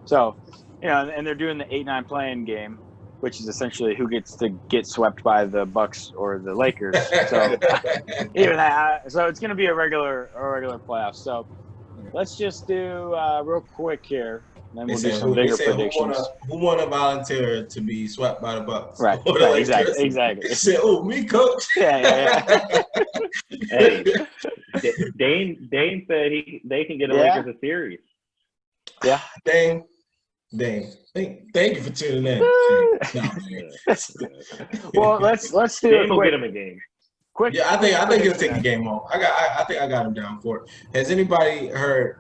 So, and they're doing the 8-9 playing game, which is essentially who gets to get swept by the Bucks or the Lakers. So even that, so it's going to be a regular playoff. So let's just do real quick here, and then we'll do some bigger predictions. Who want to volunteer to be swept by the Bucks? Right, exactly. They said, "Oh, me, coach." Yeah. Hey, Dane said they can get a Lakers a series. Yeah, Dane. Thank you for tuning in. Well, let's do Dane it will quick. get him a game. Quick. Yeah, I think he'll take the game home. I think I got him down for it. Has anybody heard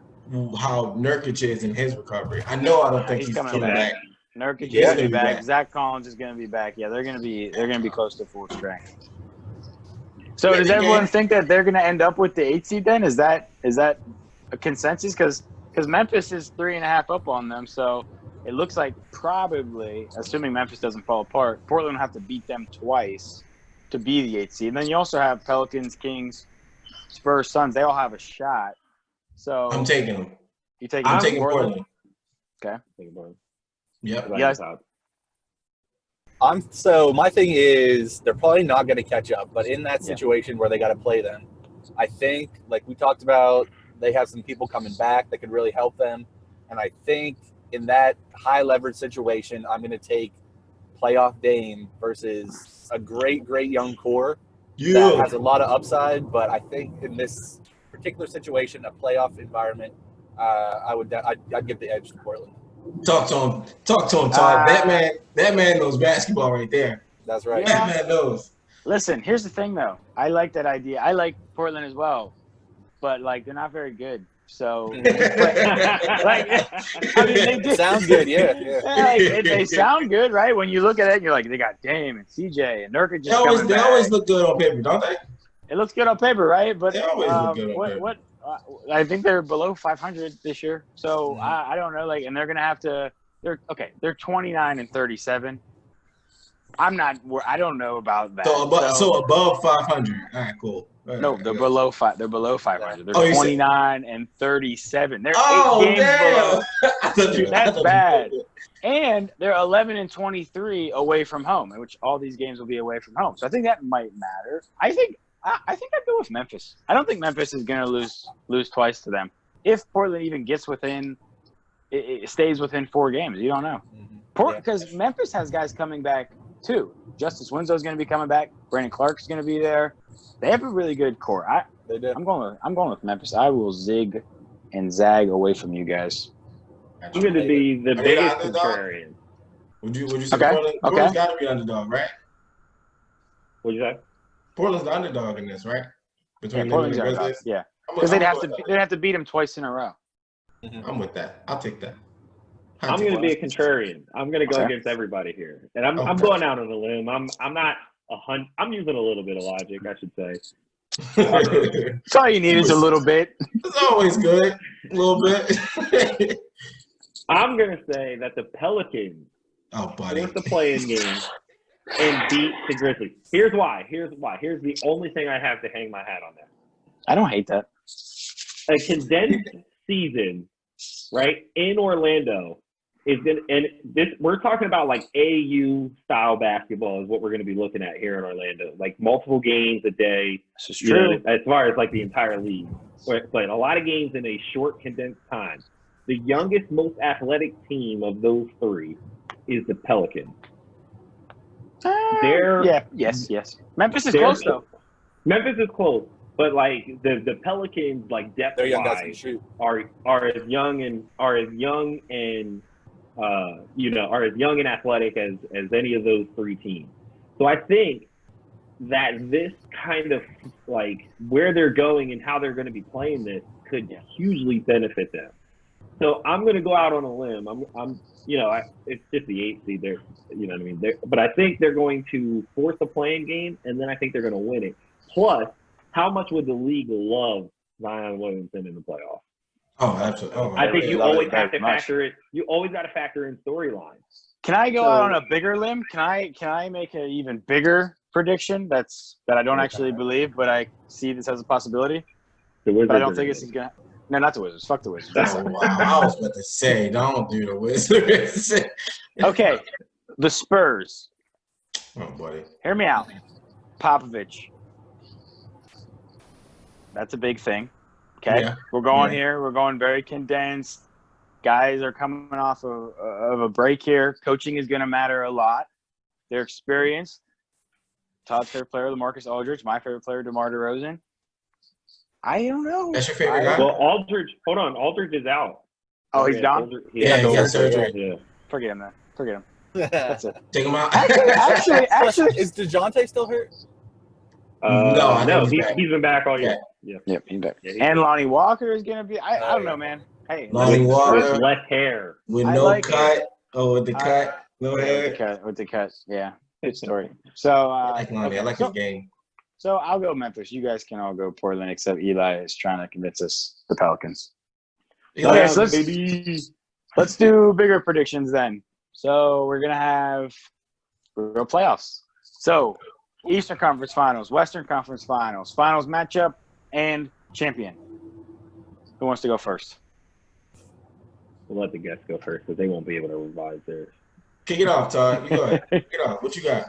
how Nurkic is in his recovery? I know I don't think he's coming back. Nurkic is going to be back. Zach Collins is going to be back. Yeah, they're going to be close to full strength. So does everyone think that they're going to end up with the 8 seed then? Is that a consensus? Because Memphis is 3.5 up on them, so it looks like probably, assuming Memphis doesn't fall apart, Portland will have to beat them twice to be the 8 seed. And then you also have Pelicans, Kings, Spurs, Suns. They all have a shot. So I'm taking them. I'm taking Portland. Okay. Yep. Yes. So my thing is they're probably not going to catch up, but in that situation where they got to play them, I think, like we talked about, they have some people coming back that could really help them. And I think in that high leverage situation, I'm going to take playoff Dame versus a great young core that has a lot of upside. But I think in this particular situation, a playoff environment, I'd give the edge to Portland. Talk to him, Todd. That man knows basketball right there. That's right. That man knows. Listen, here's the thing though. I like that idea. I like Portland as well, but like they're not very good. So, they do. Sounds good, yeah. They sound good, right? When you look at it, and you're like, they got Dame and CJ and Nurkic. They always look good on paper, don't they? It looks good on paper, right? But they always look good on paper. I think they're below 500 this year, so I don't know. Like, and they're gonna have to. They're 29-37. I'm not. I don't know about that. So above 500. All right, cool. No, they're below 5. They're below 500. They're 29-37. They're 8 games below. That's bad. And they're 11-23 away from home, in which all these games will be away from home. So I think that might matter. I think I'd go with Memphis. I don't think Memphis is going to lose twice to them. If Portland even gets within, it stays within 4 games. You don't know. Because Memphis has guys coming back too. Justice Winslow's going to be coming back. Brandon Clark's going to be there. They have a really good core. They do. I'm going with Memphis. I will zig and zag away from you guys. I'm going to be the biggest contrarian. Would you say Portland's got to be underdog, right? What'd you say? Portland's the underdog in this, right? Between Portland's the underdog. Yeah, because they'd have to beat them twice in a row. I'm with that. I'll take that. I'm going to be a contrarian. I'm going to go against everybody here, and I'm going out on a limb. I'm not I'm using a little bit of logic, I should say. That's all you need is a little bit. It's always good, a little bit. I'm going to say that the Pelicans force the play-in game and beat the Grizzlies. Here's why. Here's the only thing I have to hang my hat on that. I don't hate that. A condensed season, right, in Orlando is going to – and this we're talking about like AU-style basketball is what we're going to be looking at here in Orlando. Like multiple games a day. This is true. As far as like the entire league. We're playing a lot of games in a short, condensed time. The youngest, most athletic team of those three is the Pelicans. Yes. Memphis is close though. Memphis is close, but like the Pelicans, like depth wise, are as young and athletic as any of those three teams. So I think that this kind of like where they're going and how they're going to be playing this could hugely benefit them. So I'm going to go out on a limb. It's just the 8th seed there. You know what I mean? But I think they're going to force a play-in game, and then I think they're going to win it. Plus, how much would the league love Zion Williamson in the playoffs? Oh, absolutely. I think you always have to factor it. You always got to factor in storylines. Can I go out on a bigger limb? Can I make an even bigger prediction that I don't actually believe, but I see this as a possibility? But I don't think this is going to – no, not the Wizards. Fuck the Wizards. Oh, wow. I was about to say, don't do the Wizards. Okay, the Spurs. Oh, buddy. Hear me out. Popovich. That's a big thing. Okay? Yeah. We're going here. We're going very condensed. Guys are coming off of a break here. Coaching is going to matter a lot. Their experience. Todd's favorite player, LaMarcus Aldridge. My favorite player, DeMar DeRozan. I don't know. That's your favorite guy? Well, Aldridge is out. Oh, he's down? He got surgery. Yeah. Forget him, man. Forget him. That's it. Take him out. Actually, is DeJounte still hurt? No, he's been back all year. Yeah. Yep, he's back. And Lonnie Walker is going to be – I don't know, man. Hey, Lonnie Walker. With less hair. With no cut. With the cut. No hair. With the cut, yeah. Good story. So I like Lonnie. I like his game. So I'll go Memphis. You guys can all go Portland, except Eli is trying to convince us the Pelicans. Okay, so let's do bigger predictions then. So we're gonna go playoffs. So Eastern Conference Finals, Western Conference Finals, Finals matchup, and champion. Who wants to go first? We'll let the guests go first because they won't be able to revise theirs. Kick it off, Todd. You go ahead. Kick it off. What you got?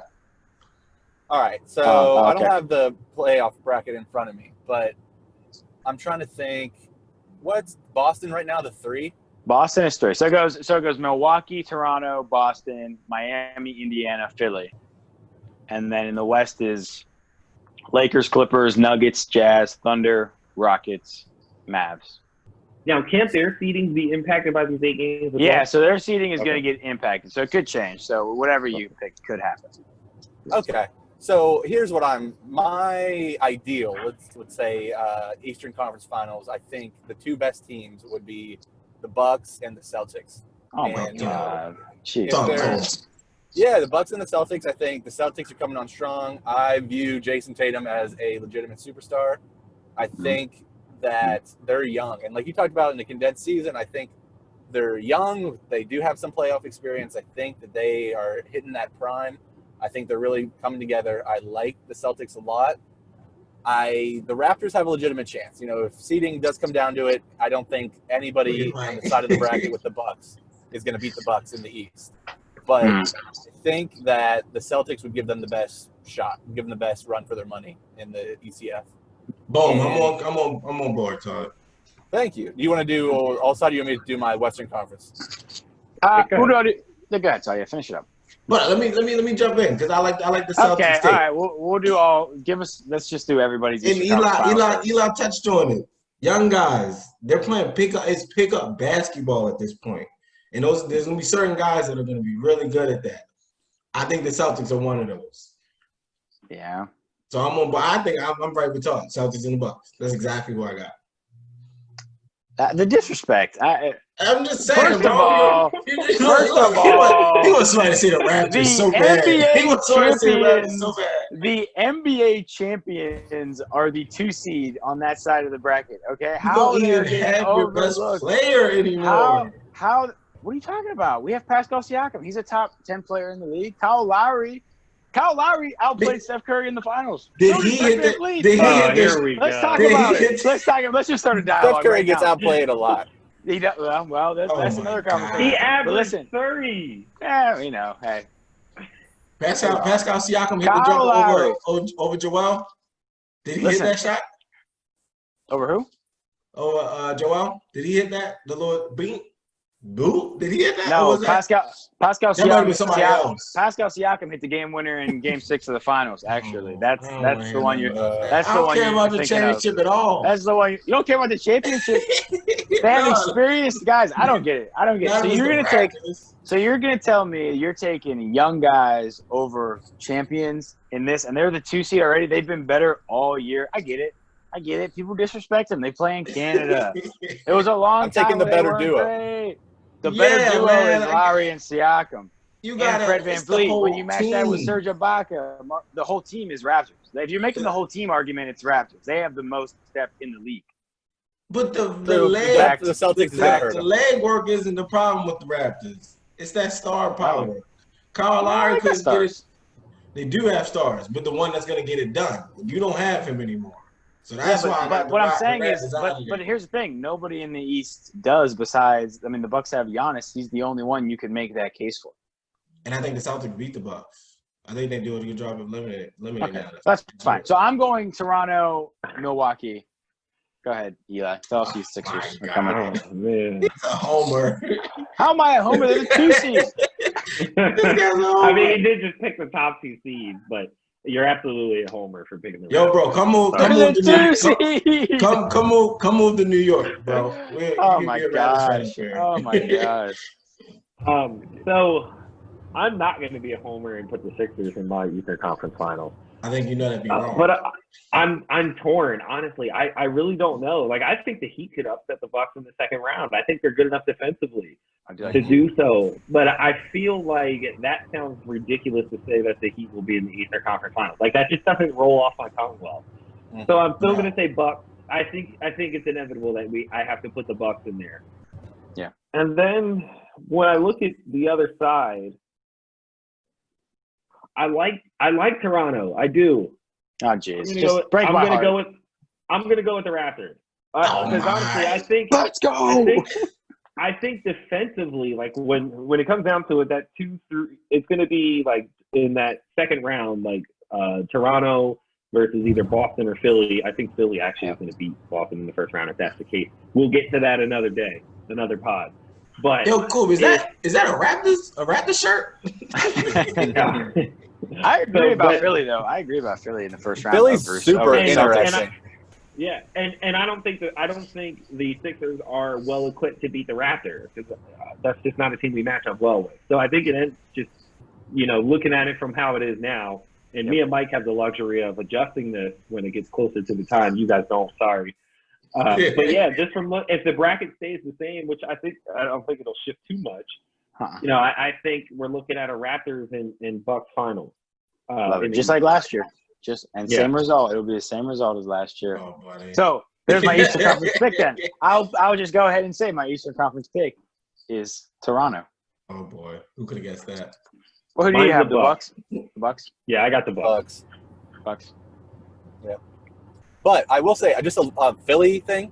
All right, so I don't have the playoff bracket in front of me, but I'm trying to think. What's Boston right now? The 3? Boston is 3. So it goes Milwaukee, Toronto, Boston, Miami, Indiana, Philly, and then in the West is Lakers, Clippers, Nuggets, Jazz, Thunder, Rockets, Mavs. Now, can't their seedings be impacted by these 8 games? Yeah, so their seeding is going to get impacted, so it could change. So whatever you pick could happen. Okay. So here's what my ideal, let's say Eastern Conference Finals. I think the 2 best teams would be the Bucks and the Celtics. Oh my God! Yeah, the Bucks and the Celtics. I think the Celtics are coming on strong. I view Jason Tatum as a legitimate superstar. I think that they're young, and like you talked about in the condensed season, I think they're young. They do have some playoff experience. I think that they are hitting that prime. I think they're really coming together. I like the Celtics a lot. The Raptors have a legitimate chance. You know, if seeding does come down to it, I don't think anybody on the side of the bracket with the Bucks is going to beat the Bucks in the East. But I think that the Celtics would give them the best shot, give them the best run for their money in the ECF. Boom! I'm on board, Todd. Thank you. Do you want to do, or also do you want me to do my Western Conference? Who do I do? Go ahead, Talia. Finish it up. But let me jump in because I like the Celtics. Okay, all right. We'll do all. Let's just do everybody's. And Eli touched on it. Young guys, they're playing pickup basketball at this point, and there's gonna be certain guys that are gonna be really good at that. I think the Celtics are one of those. Yeah. So I'm on, but I think I'm right with Todd. Celtics and the Bucks. That's exactly what I got. The disrespect. I'm just saying, First bro. of all, he was trying to see the Raptors so bad. He was trying to see the Raptors so bad. The NBA champions are the 2 seed on that side of the bracket. Okay, You don't even have your best player anymore. How? What are you talking about? We have Pascal Siakam. He's a top 10 player in the league. Kyle Lowry outplayed Steph Curry in the finals. Did he hit the? Here we go. Let's talk about it. Let's just start a dialogue. Steph Curry gets outplayed a lot. He does, well, that's another conversation. He averaged 30. 30. Yeah, you know, hey. Pascal Siakam hit the jump over Joel. Did he hit that shot? Over who? Over Joel. Did he hit that? The little beat? Boo? Did he hit that? No, Pascal Siakam. Somebody else. Pascal Siakam hit the game winner in Game 6 of the finals. Actually, that's the one you're. That's the one. I don't care about the championship at all. That's the one. You don't care about the championship. They have experienced guys. I don't get it. So you're gonna tell me you're taking young guys over champions in this, and they're the 2 seed already. They've been better all year. I get it. People disrespect them. They play in Canada. It was a long time. I'm taking the better duo. Great. The better duo is Lowry and Siakam. You got Fred VanVleet. When you match that with Serge Ibaka, the whole team is Raptors. If you're making the whole team argument, it's Raptors. They have the most depth in the league. But the leg work isn't the problem with the Raptors. It's that star power. Kyle Lowry couldn't get it. They do have stars, but the one that's going to get it done. You don't have him anymore. So that's why. But what I'm saying is, but here's the thing: nobody in the East does. Besides, I mean, the Bucks have Giannis. He's the only one you could make that case for. And I think the Celtics beat the Bucks. I think they do a good job of limiting that. That's fine. So I'm going Toronto, Milwaukee. Go ahead, Eli. Tell us you Sixers are coming home. It's a homer. How am I a homer? They're the 2 seeds. I mean, he did just pick the top 2 seeds, but. You're absolutely a homer for picking the Raptors. Yo, bro, come move to New York, bro. Oh my gosh. So I'm not going to be a homer and put the Sixers in my Eastern Conference Final. I think you know that'd be wrong. But I'm torn, honestly. I really don't know. Like, I think the Heat could upset the Bucks in the second round. I think they're good enough defensively to do so. But I feel like that sounds ridiculous to say that the Heat will be in the Eastern Conference Finals. Like, that just doesn't roll off my tongue well. So I'm still going to say Bucks. I think it's inevitable that I have to put the Bucks in there. Yeah. And then when I look at the other side, I like Toronto. I do. Oh jeez. I'm gonna go with the Raptors. Because honestly, I think let's go. I think defensively, like when it comes down to it, that 2-3, it's gonna be like in that second round, like Toronto versus either Boston or Philly. I think Philly actually is gonna beat Boston in the first round if that's the case. We'll get to that another day, another pod. But yo, cool. Is that a Raptors shirt? I agree about Philly though. I agree about Philly in the first round. Philly's super interesting. And I don't think the Sixers are well equipped to beat the Raptors because that's just not a team we match up well with. So I think it ends just looking at it from how it is now. And me and Mike have the luxury of adjusting this when it gets closer to the time. You guys don't. Sorry. But yeah, just from if the bracket stays the same, which I don't think it'll shift too much. I think we're looking at a Raptors and Bucks final. Just like last year. Same result. It'll be the same result as last year. Oh, buddy. So there's my Eastern Conference pick then. I'll just go ahead and say my Eastern Conference pick is Toronto. Oh boy, who could have guessed that? Well, who do you have? The Bucks? The Bucks? Yeah, I got the Bucks. Yeah. But I will say, just a Philly thing.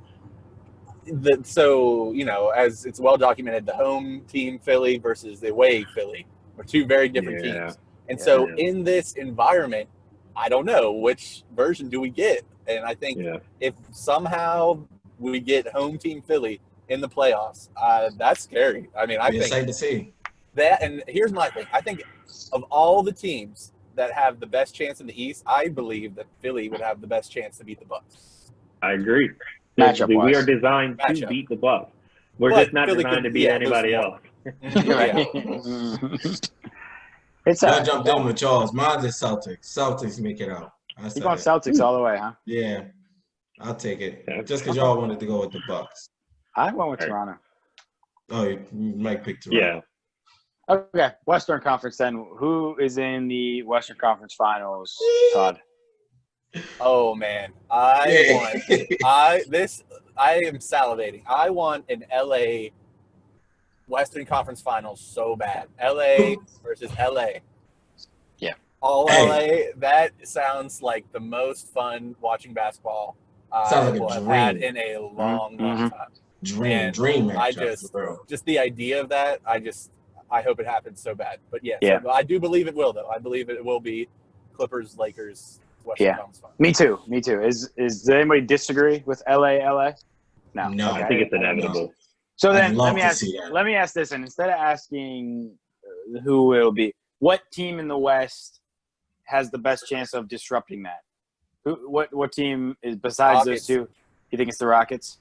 So, as it's well documented, the home team Philly versus the away Philly are 2 very different teams. And so in this environment, I don't know which version do we get. And I think if somehow we get home team Philly in the playoffs, that's scary. I mean, I think excited to see that. And here's my thing. I think of all the teams that have the best chance in the East, I believe that Philly would have the best chance to beat the Bucks. I agree. Matchup-wise. We are designed to beat the Bucks. We're just not designed to beat anybody else. I jumped in with Charles. Mine's is Celtics. Celtics make it out. You're going Celtics all the way, huh? Yeah. I'll take it. Just because y'all wanted to go with the Bucks. I went with Right. Toronto. Oh, you might pick Toronto. Yeah. Okay, Western Conference then. Who is in the Western Conference Finals, Todd? Oh man, I am salivating. I want an LA Western Conference Finals so bad. LA versus LA. Yeah. All Hey. LA. That sounds like the most fun watching basketball Sounds I like a will have had dream. in a long time. Dream And I matchup, bro. just the idea of that, I hope it happens so bad. But yeah, Yeah. so I do believe it will, though. I believe it will be Clippers, Lakers, Western Conference Finals. Me too. Does anybody disagree with LA? No. No. Okay. I think it's inevitable. No. So then I'd love to see that. let me ask this, and instead of asking who it'll be, what team in the West has the best chance of disrupting that? What team is besides Rockets. those two? You think it's the Rockets?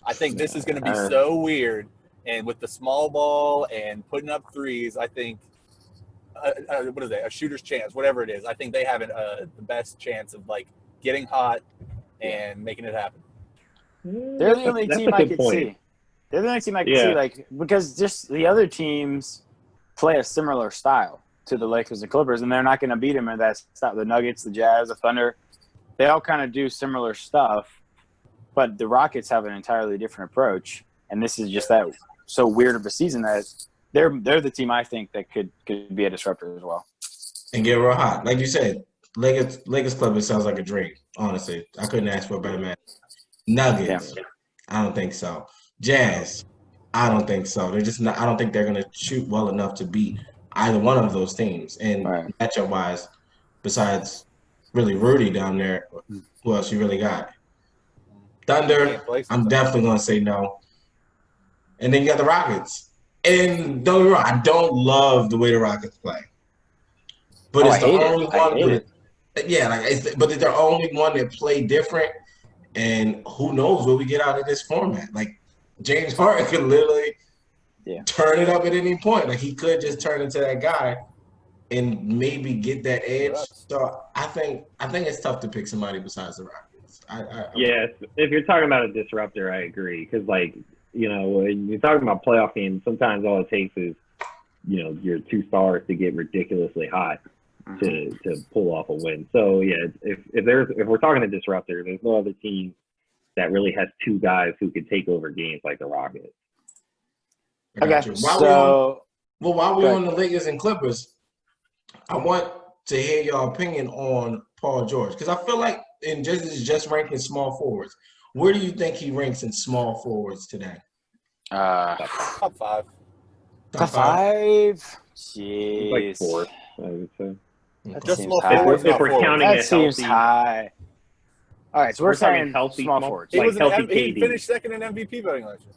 I think this is going to be so weird, and with the small ball and putting up threes, I think what is that? A shooter's chance, whatever it is. I think they have the best chance of like getting hot and making it happen. They're the only team I could see. They're the only team I could see, like, because just the other teams play a similar style to the Lakers and Clippers, and they're not going to beat them in that style. The Nuggets, the Jazz, the Thunder, they all kind of do similar stuff, but the Rockets have an entirely different approach, and this is just that so weird of a season that they're the team I think that could be a disruptor as well. And get real hot. Like you said, Lakers Clippers sounds like a dream, honestly. I couldn't ask for a better match. Nuggets, I don't think so. Jazz, I don't think so. They're just not. I don't think they're going to shoot well enough to beat either one of those teams. And matchup wise, besides really Rudy down there, who else you really got? Thunder, I'm definitely going to say no. And then you got the Rockets. And don't get me wrong, I don't love the way the Rockets play, but it's the only one. But it's the only one that play different. And who knows what we get out of this format? Like James Harden could literally turn it up at any point. Like he could just turn into that guy and maybe get that edge. So I think it's tough to pick somebody besides the Rockets. If you're talking about a disruptor, I agree. Because when you're talking about playoff games, sometimes all it takes is your two stars to get ridiculously hot to pull off a win. So if we're talking a disruptor, there's no other team that really has two guys who could take over games like the Rockets. Okay. While we're on the Lakers and Clippers, I want to hear your opinion on Paul George, because I feel like just ranking small forwards. Where do you think he ranks in small forwards today? Top five. Top five? Jeez. Like fourth, I would say. Just small forwards. If we're counting that it seems healthy. high. All right, so we're saying healthy small forwards. He was healthy he KD. finished second in MVP voting last year.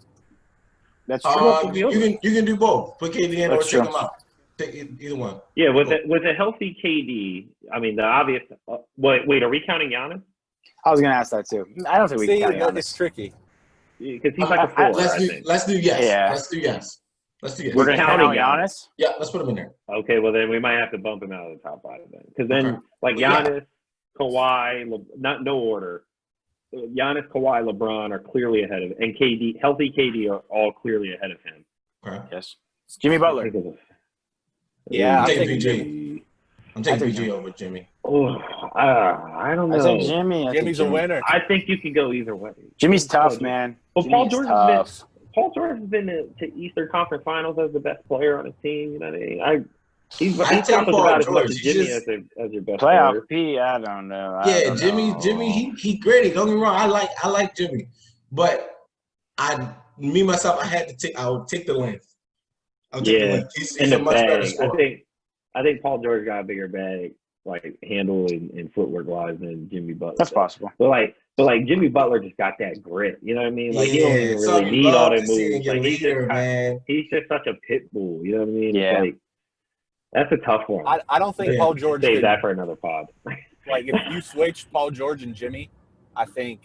That's true. You can do both. Put KD in or That's take true. him out. Take either one. Yeah, with a healthy KD, I mean the obvious. Wait, are we counting Giannis? I was going to ask that too. I don't think we can count Giannis. It's tricky. Because he's like a four. Let's do yes. Yeah. Let's do yes. We're going to count Giannis? Yeah, let's put him in there. Okay, well then we might have to bump him out of the top five then, because then Giannis, Kawhi, no order. Giannis, Kawhi, LeBron are clearly ahead of, and KD, healthy KD are all clearly ahead of him. Okay. Yes. Jimmy Butler. I'm taking PG. I'm taking PG over Jimmy. Oh, I don't know. I think Jimmy. Jimmy's a winner. I think you can go either way. Jimmy's tough, man. Well, Paul George has been to Eastern Conference Finals as the best player on his team. You know what I mean? He's accomplished about as much as Jimmy as your best playoff player. I don't know. Jimmy, he gritty. Don't get me wrong. I like Jimmy, but I would take the length. He's a much better scorer. I think Paul George got a bigger bag, like handle and footwork wise, than Jimmy Butler. That's possible. But Jimmy Butler just got that grit. You know what I mean? Like he don't even really need all the moves. Like he's just such a pit bull. You know what I mean? Yeah. Like, that's a tough one. I don't think Paul George save that for another pod. Like if you switch Paul George and Jimmy, I think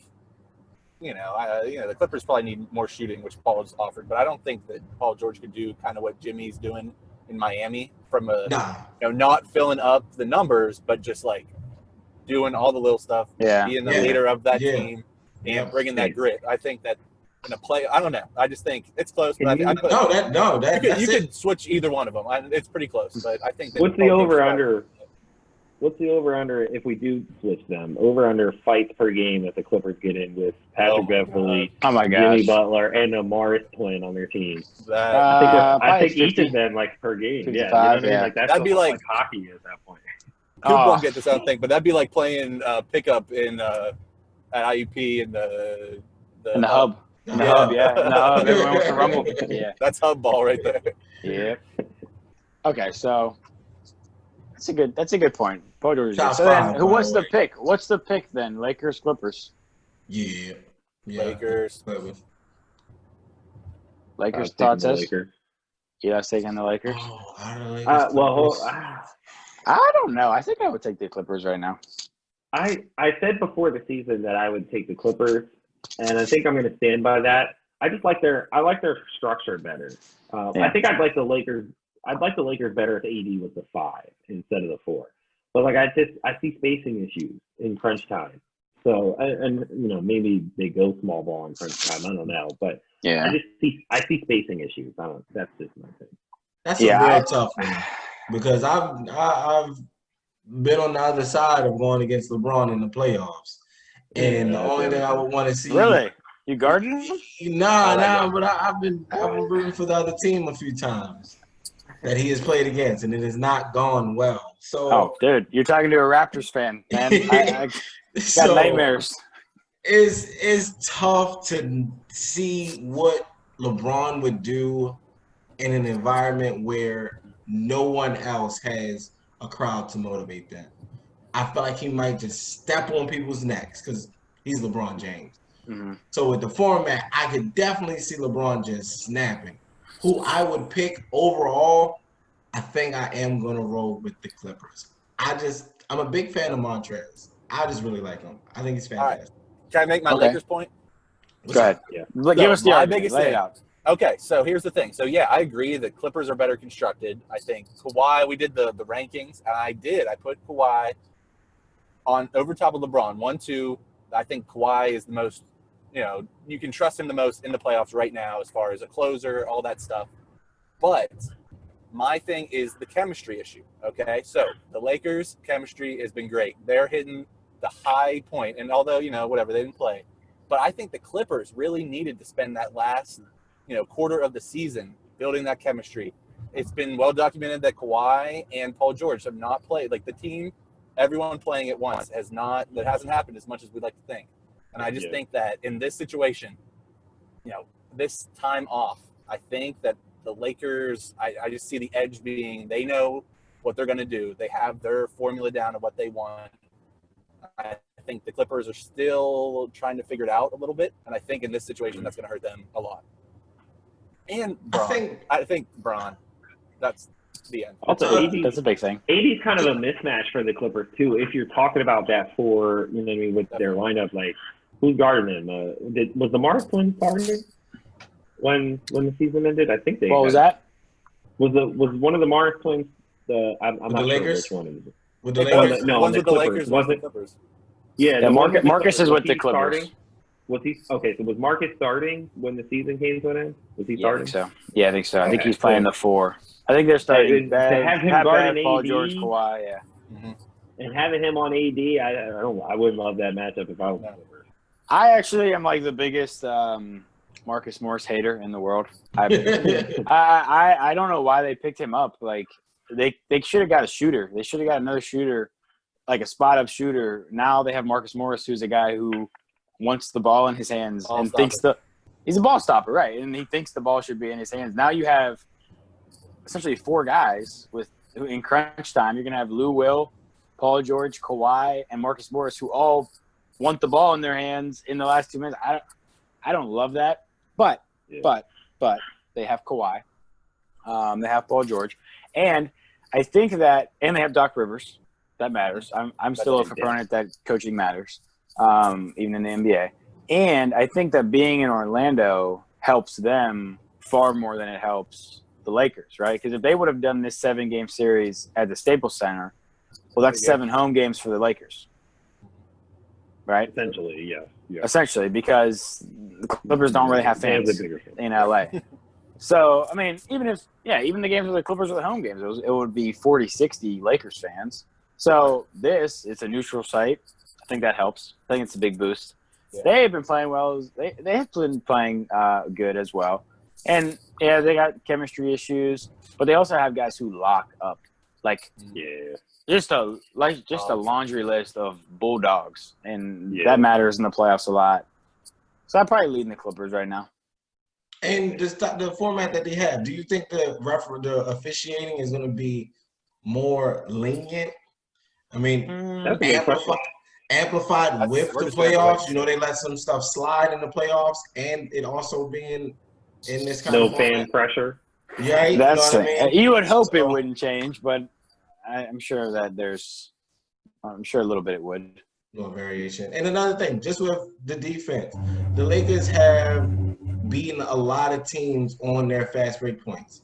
the Clippers probably need more shooting, which Paul's offered. But I don't think that Paul George could do kind of what Jimmy's doing in Miami from not filling up the numbers, but just like doing all the little stuff, being the leader of that team, and bringing that grit. I think that in a play. I don't know. I just think it's close. But Can you could switch either one of them. It's pretty close, but I think that What's the over-under? What's the over-under if we do switch them? Over-under fights per game that the Clippers get in with Patrick Beverley, Jimmy Butler, and a Morris twin on their team. I think each of them like per game. 55, yeah, you know what I mean? Like that'd be like hockey at that point. Coop won't get this, I don't think, but that'd be like playing pickup in at IUP in the hub. In the hub, yeah. In the hub, everyone wants to rumble. Yeah. That's hub ball right there. Yeah. Okay, so that's a good point. Paul George. So then, what's the pick? What's the pick then? Lakers, Clippers. Yeah. Lakers. Lakers. Todd says. Yeah, I was taking the Lakers. I don't know. I think I would take the Clippers right now. I said before the season that I would take the Clippers, and I think I'm going to stand by that. I like their structure better. I think I'd like the Lakers. I'd like the Lakers better if AD was the 5 instead of the 4. But like I see spacing issues in crunch time. So and maybe they go small ball in crunch time. I don't know, but I see spacing issues. That's just my thing. That's a real tough one because I've been on the other side of going against LeBron in the playoffs, and the only thing I would want to see. Really, you guarded him? Nah, but I've been rooting for the other team a few times that he has played against, and it has not gone well. So, dude, you're talking to a Raptors fan, man. I got nightmares. It's tough to see what LeBron would do in an environment where no one else has a crowd to motivate them. I feel like he might just step on people's necks because he's LeBron James. Mm-hmm. So with the format, I could definitely see LeBron just snapping. Who I would pick overall, I think I am going to roll with the Clippers. I'm a big fan of Montrezl. I just really like him. I think he's fantastic. Right. Can I make my Lakers point? Go ahead. Yeah. Give us the biggest thing. Okay, so here's the thing. So, I agree that Clippers are better constructed. I think Kawhi, we did the rankings, and I put Kawhi on over top of LeBron. 1, 2, I think Kawhi is the most, you can trust him the most in the playoffs right now as far as a closer, all that stuff. But my thing is the chemistry issue, okay? So the Lakers' chemistry has been great. They're hitting the high point, and although, whatever, they didn't play. But I think the Clippers really needed to spend that last, quarter of the season building that chemistry. It's been well documented that Kawhi and Paul George have not played. Like the team, everyone playing at once that hasn't happened as much as we'd like to think. And I just think that in this situation, this time off, I think that the Lakers, I just see the edge being, they know what they're going to do. They have their formula down of what they want. I think the Clippers are still trying to figure it out a little bit. And I think in this situation, that's going to hurt them a lot. And Bron. I think Bron. That's the end. Also, that's a big thing. AD's kind of a mismatch for the Clippers, too. If you're talking about that for, with their lineup, like, who's guarding them? Was the Morris twins guarding when the season ended? I think they. What was that? Was one of the Morris twins? I'm not sure which one it was. With the Lakers? No, one's the with the Lakers, was it? Clippers. Yeah, Marcus is with the Clippers. Starting? Was he okay? So was Marcus starting when the season came to an end? Was he starting? I think so. I think he's playing the 4. I think they're starting. To have him guarding Paul AD, George, Kawhi, and having him on AD, I would love that matchup if I was. I actually am like the biggest Marcus Morris hater in the world. I don't know why they picked him up. Like they should have got a shooter. They should have got another shooter, like a spot up shooter. Now they have Marcus Morris, who's a guy who wants the ball in his hands and thinks he's a ball stopper, right? And he thinks the ball should be in his hands. Now you have essentially 4 guys in crunch time. You're gonna have Lou Will, Paul George, Kawhi, and Marcus Morris, who all want the ball in their hands in the last 2 minutes. I don't love that, but they have Kawhi, they have Paul George, and I think that, and they have Doc Rivers. That matters. I'm still a proponent that coaching matters, even in the NBA. And I think that being in Orlando helps them far more than it helps the Lakers, right? Because if they would have done this 7-game series at the Staples Center, well, that's 7 home games for the Lakers, right? Essentially, yeah. essentially, because the Clippers don't really have fans in LA. So, I mean, even the games where the Clippers are the home games, it would be 40-60 Lakers fans. So it's a neutral site. I think that helps. I think it's a big boost. Yeah. They've been playing well. They have been playing good as well. And, yeah, they got chemistry issues, but they also have guys who lock up. Like, just a laundry list of bulldogs, and that matters in the playoffs a lot. So I'm probably leading the Clippers right now. And the format that they have, do you think the officiating is going to be more lenient? I mean, amplified with the playoffs. You know, they let some stuff slide in the playoffs, and it also being in this kind of fan pressure. Yeah, that's what I mean? You would hope it wouldn't change, but I'm sure that I'm sure a little bit it would. No variation. And another thing, just with the defense, the Lakers have beaten a lot of teams on their fast break points.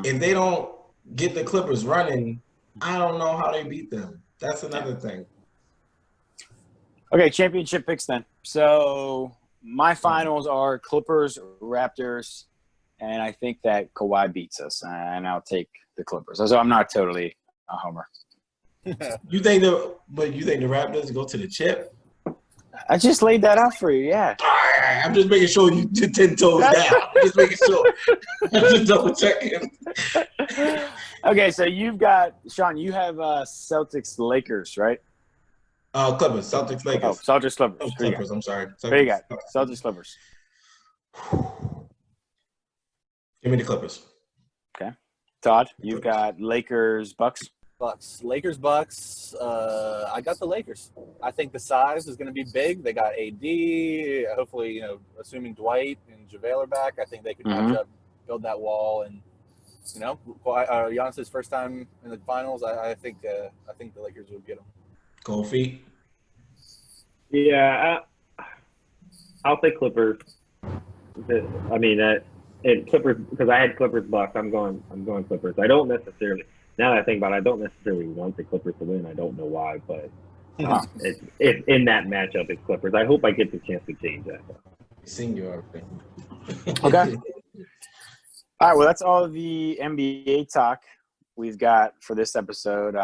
If they don't get the Clippers running, I don't know how they beat them. That's another thing. Okay, championship picks then. So my finals are Clippers, Raptors, and I think that Kawhi beats us, and I'll take the Clippers. So I'm not totally a homer. You think the Raptors go to the chip? I just laid that out for you, yeah. I'm just making sure you did 10 toes down. I'm just making sure. I'm just double checking. Okay, so you've got Shawn. You have Celtics, Lakers, right? Clippers, Celtics, Lakers. Oh, Celtics, Clippers. Clippers. I'm sorry. Celtics. There you go. Celtics, Clippers. Give me the Clippers. Okay, Todd. You've got Lakers, Bucks. Lakers, Bucks. I got the Lakers. I think the size is going to be big. They got AD. Hopefully, assuming Dwight and JaVale are back, I think they could match up, build that wall, and Giannis's first time in the finals. I think the Lakers will get him. Cold feet. Yeah, I'll say Clippers. I mean Clippers, because I had Clippers Bucks. I'm going Clippers. I don't necessarily. Now that I think about it, I don't necessarily want the Clippers to win. I don't know why, but it's in that matchup, it's Clippers. I hope I get the chance to change that. Senior. Okay. All right, well, that's all the NBA talk we've got for this episode.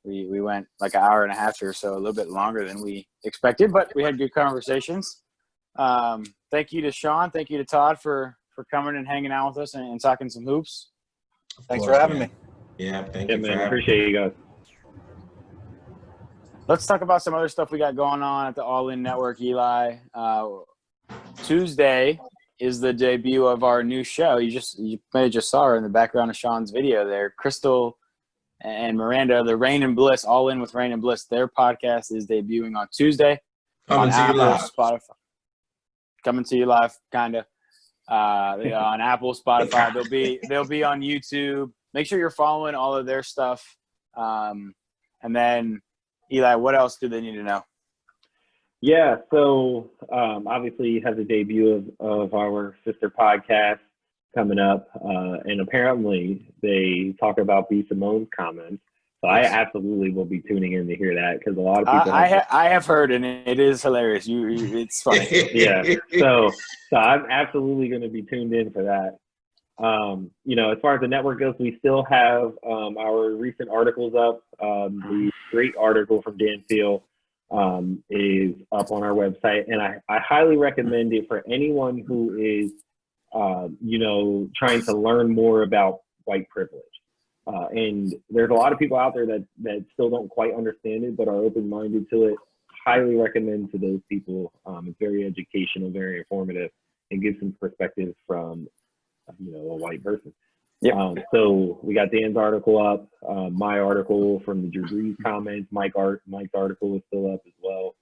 We went like an hour and a half or so, a little bit longer than we expected, but we had good conversations. Thank you to Shawn. Thank you to Todd for coming and hanging out with us and talking some hoops. Thanks for having me. Yeah, thank you. Man, appreciate you guys. Let's talk about some other stuff we got going on at the All In Network, Eli. Tuesday is the debut of our new show. You may have just saw her in the background of Shawn's video there. Crystal and Miranda, the Rain and Bliss, All In with Rain and Bliss. Their podcast is debuting on Tuesday. Coming to you live. Spotify. Coming to you live, kind of. On Apple, Spotify. They'll be on YouTube. Make sure you're following all of their stuff. And then, Eli, what else do they need to know? Yeah, so obviously you have the debut of our sister podcast coming up. And apparently they talk about B. Simone's comments. So I absolutely will be tuning in to hear that, because a lot of people I have heard, and it is hilarious. It's funny. Yeah. So I'm absolutely going to be tuned in for that. As far as the network goes, we still have our recent articles up. The great article from Dan Field is up on our website, and I highly recommend it for anyone who is, trying to learn more about white privilege. And there's a lot of people out there that still don't quite understand it, but are open-minded to it. Highly recommend to those people. It's very educational, very informative, and gives some perspective from a white person. Yeah. So we got Dan's article up, my article from the Drew Brees comments, Mike's article is still up as well.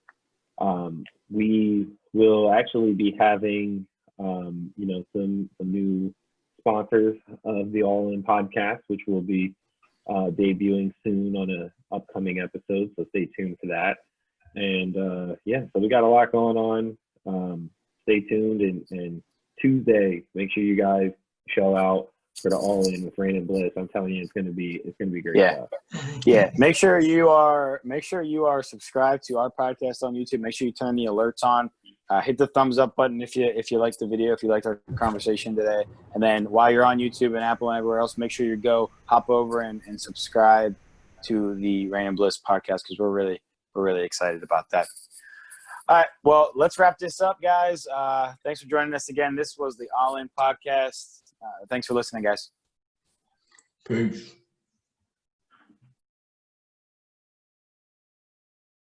We will actually be having, some new sponsors of the All In podcast, which will be debuting soon on an upcoming episode. So stay tuned for that. And so we got a lot going on. Stay tuned, and Tuesday, make sure you guys show out for the All In with Rain and Bliss. I'm telling you, it's gonna be great. Yeah. Yeah. Make sure you are subscribed to our podcast on YouTube. Make sure you turn the alerts on hit the thumbs up button if you liked the video, if you liked our conversation today. And then while you're on YouTube and Apple and everywhere else, make sure you hop over and subscribe to the Rain and Bliss podcast, because we're really excited about that. All right, well, let's wrap this up, guys. Thanks for joining us again. This was the All In podcast. Thanks for listening, guys. Peace.